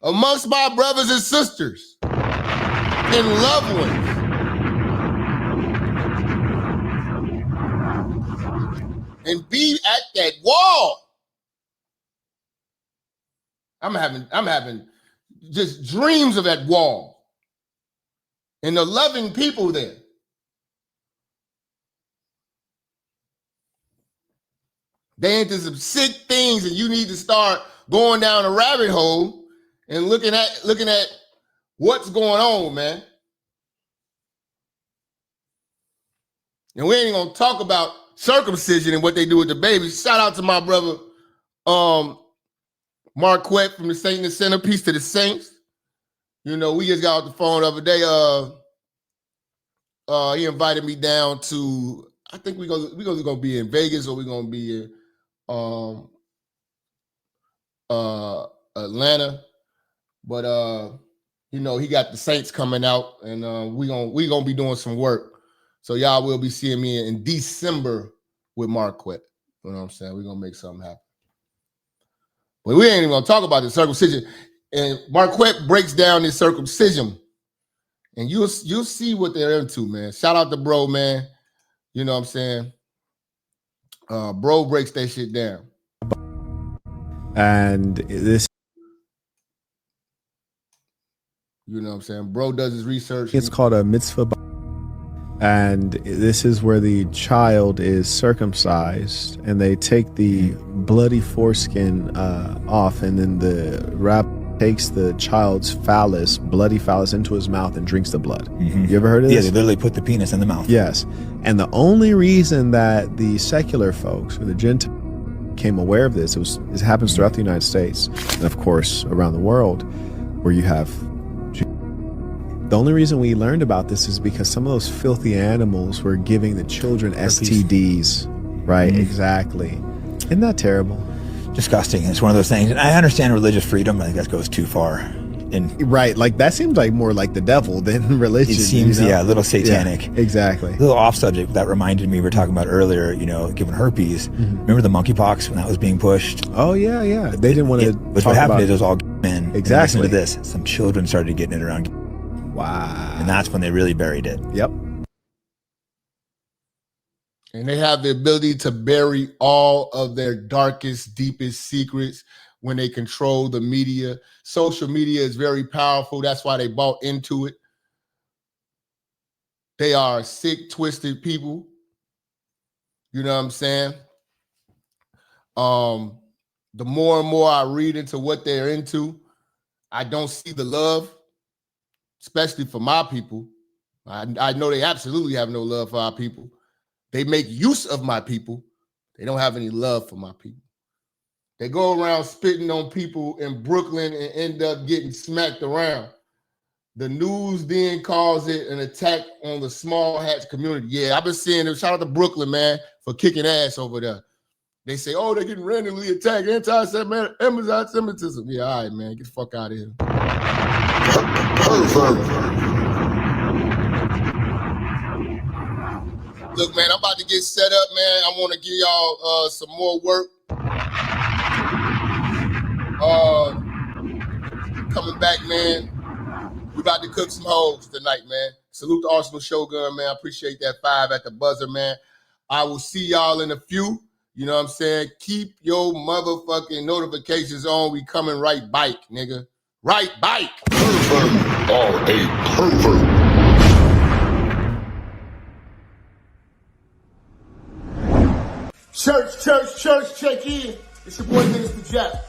amongst my brothers and sisters and loved ones. and be at that wall. I'm having just dreams of that wall and the loving people there. They into some sick things, and you need to start going down a rabbit hole and looking at what's going on, man. And we ain't gonna talk about circumcision and what they do with the babies. Shout out to my brother, Marquette from the Saint and the Centerpiece to the Saints. You know, we just got off the phone the other day. He invited me down to, I think we're gonna be in Vegas, or we're gonna be in Atlanta. But you know, he got the Saints coming out, and we gonna be doing some work. So y'all will be seeing me in December with Marquette. You know what I'm saying? We're gonna make something happen. But we ain't even gonna talk about the circumcision. And Marquette breaks down this circumcision, and you'll see what they're into, man. Shout out to bro, man. You know what I'm saying? Bro breaks that shit down. And this, you know what I'm saying? Bro does his research. it's called a mitzvah. And this is where the child is circumcised, and they take the bloody foreskin off, and then the rabbi takes the child's bloody phallus, into his mouth and drinks the blood. You ever heard of this? Yeah, they literally put the penis in the mouth. Yes. And the only reason that the secular folks, or the Gentiles, became aware of this, it happens throughout the United States, and of course around the world, where you have the only reason we learned about this is because some of those filthy animals were giving the children STDs. Right, exactly. Isn't that terrible? Disgusting. It's one of those things. And I understand religious freedom. I think that goes too far. And right, like that seems like more like the devil than religion. It seems, you know? yeah, a little satanic. Yeah, exactly. A little off subject. That reminded me, we were talking about earlier, you know, giving herpes. Remember the monkeypox when that was being pushed? Oh, yeah, yeah. They didn't want to But what happened is it was all men. Exactly. And listen to this. Some children started getting it around. Wow. And that's when they really buried it. Yep. And they have the ability to bury all of their darkest, deepest secrets when they control the media. Social media is very powerful. That's why they bought into it. They are sick, twisted people. You know what I'm saying? The more and more I read into what they're into, I don't see the love, especially for my people. I know they absolutely have no love for our people. They make use of my people. They don't have any love for my people. They go around spitting on people in Brooklyn and end up getting smacked around. The news then calls it an attack on the small hats community. Yeah, I've been seeing them. Shout out to Brooklyn, man, for kicking ass over there. They say, oh, they're getting randomly attacked. Anti-Semitism. Yeah, all right, man. Get the fuck out of here. Look, man, I'm about to get set up, man. I want to give y'all some more work. Coming back, man. We about to cook some hoes tonight, man. Salute the Arsenal Shogun, man. I appreciate that 5 at the buzzer, man. I will see y'all in a few. You know what I'm saying? Keep your motherfucking notifications on. We coming right bike, nigga. Right bike. Pervert. Or a pervert. Church, check in. It's your boy, Minister Jap.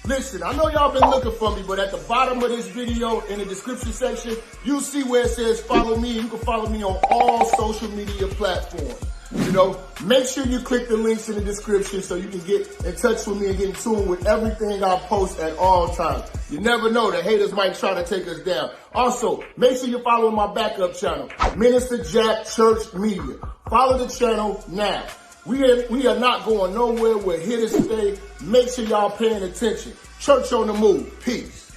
Listen, I know y'all been looking for me, but at the bottom of this video, in the description section, you'll see where it says follow me. You can follow me on all social media platforms. You know, make sure you click the links in the description so you can get in touch with me and get in tune with everything I post at all times. You never know, the haters might try to take us down. Also, make sure you're following my backup channel, Minister Jap Church Media. Follow the channel now. We are not going nowhere. We're here to stay. Make sure y'all paying attention. Church on the move. Peace.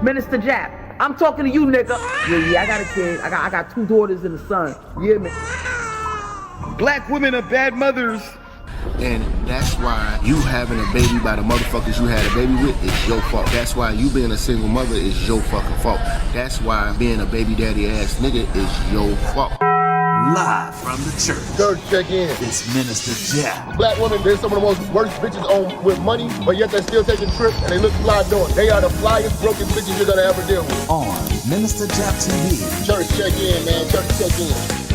Minister Jap, I'm talking to you, nigga. Yeah, I got a kid. I got 2 daughters and a son. You hear me? Black women are bad mothers. And that's why you having a baby by the motherfuckers you had a baby with is your fault. That's why you being a single mother is your fucking fault. That's why being a baby daddy ass nigga is your fault. Live from the church. Church check in. It's Minister Jap. Black women, they're some of the most worst bitches on with money, but yet they're still taking trips and they look fly doing. They are the flyest, broken bitches you're gonna ever deal with. On Minister Jap TV. Church check in, man. Church check in.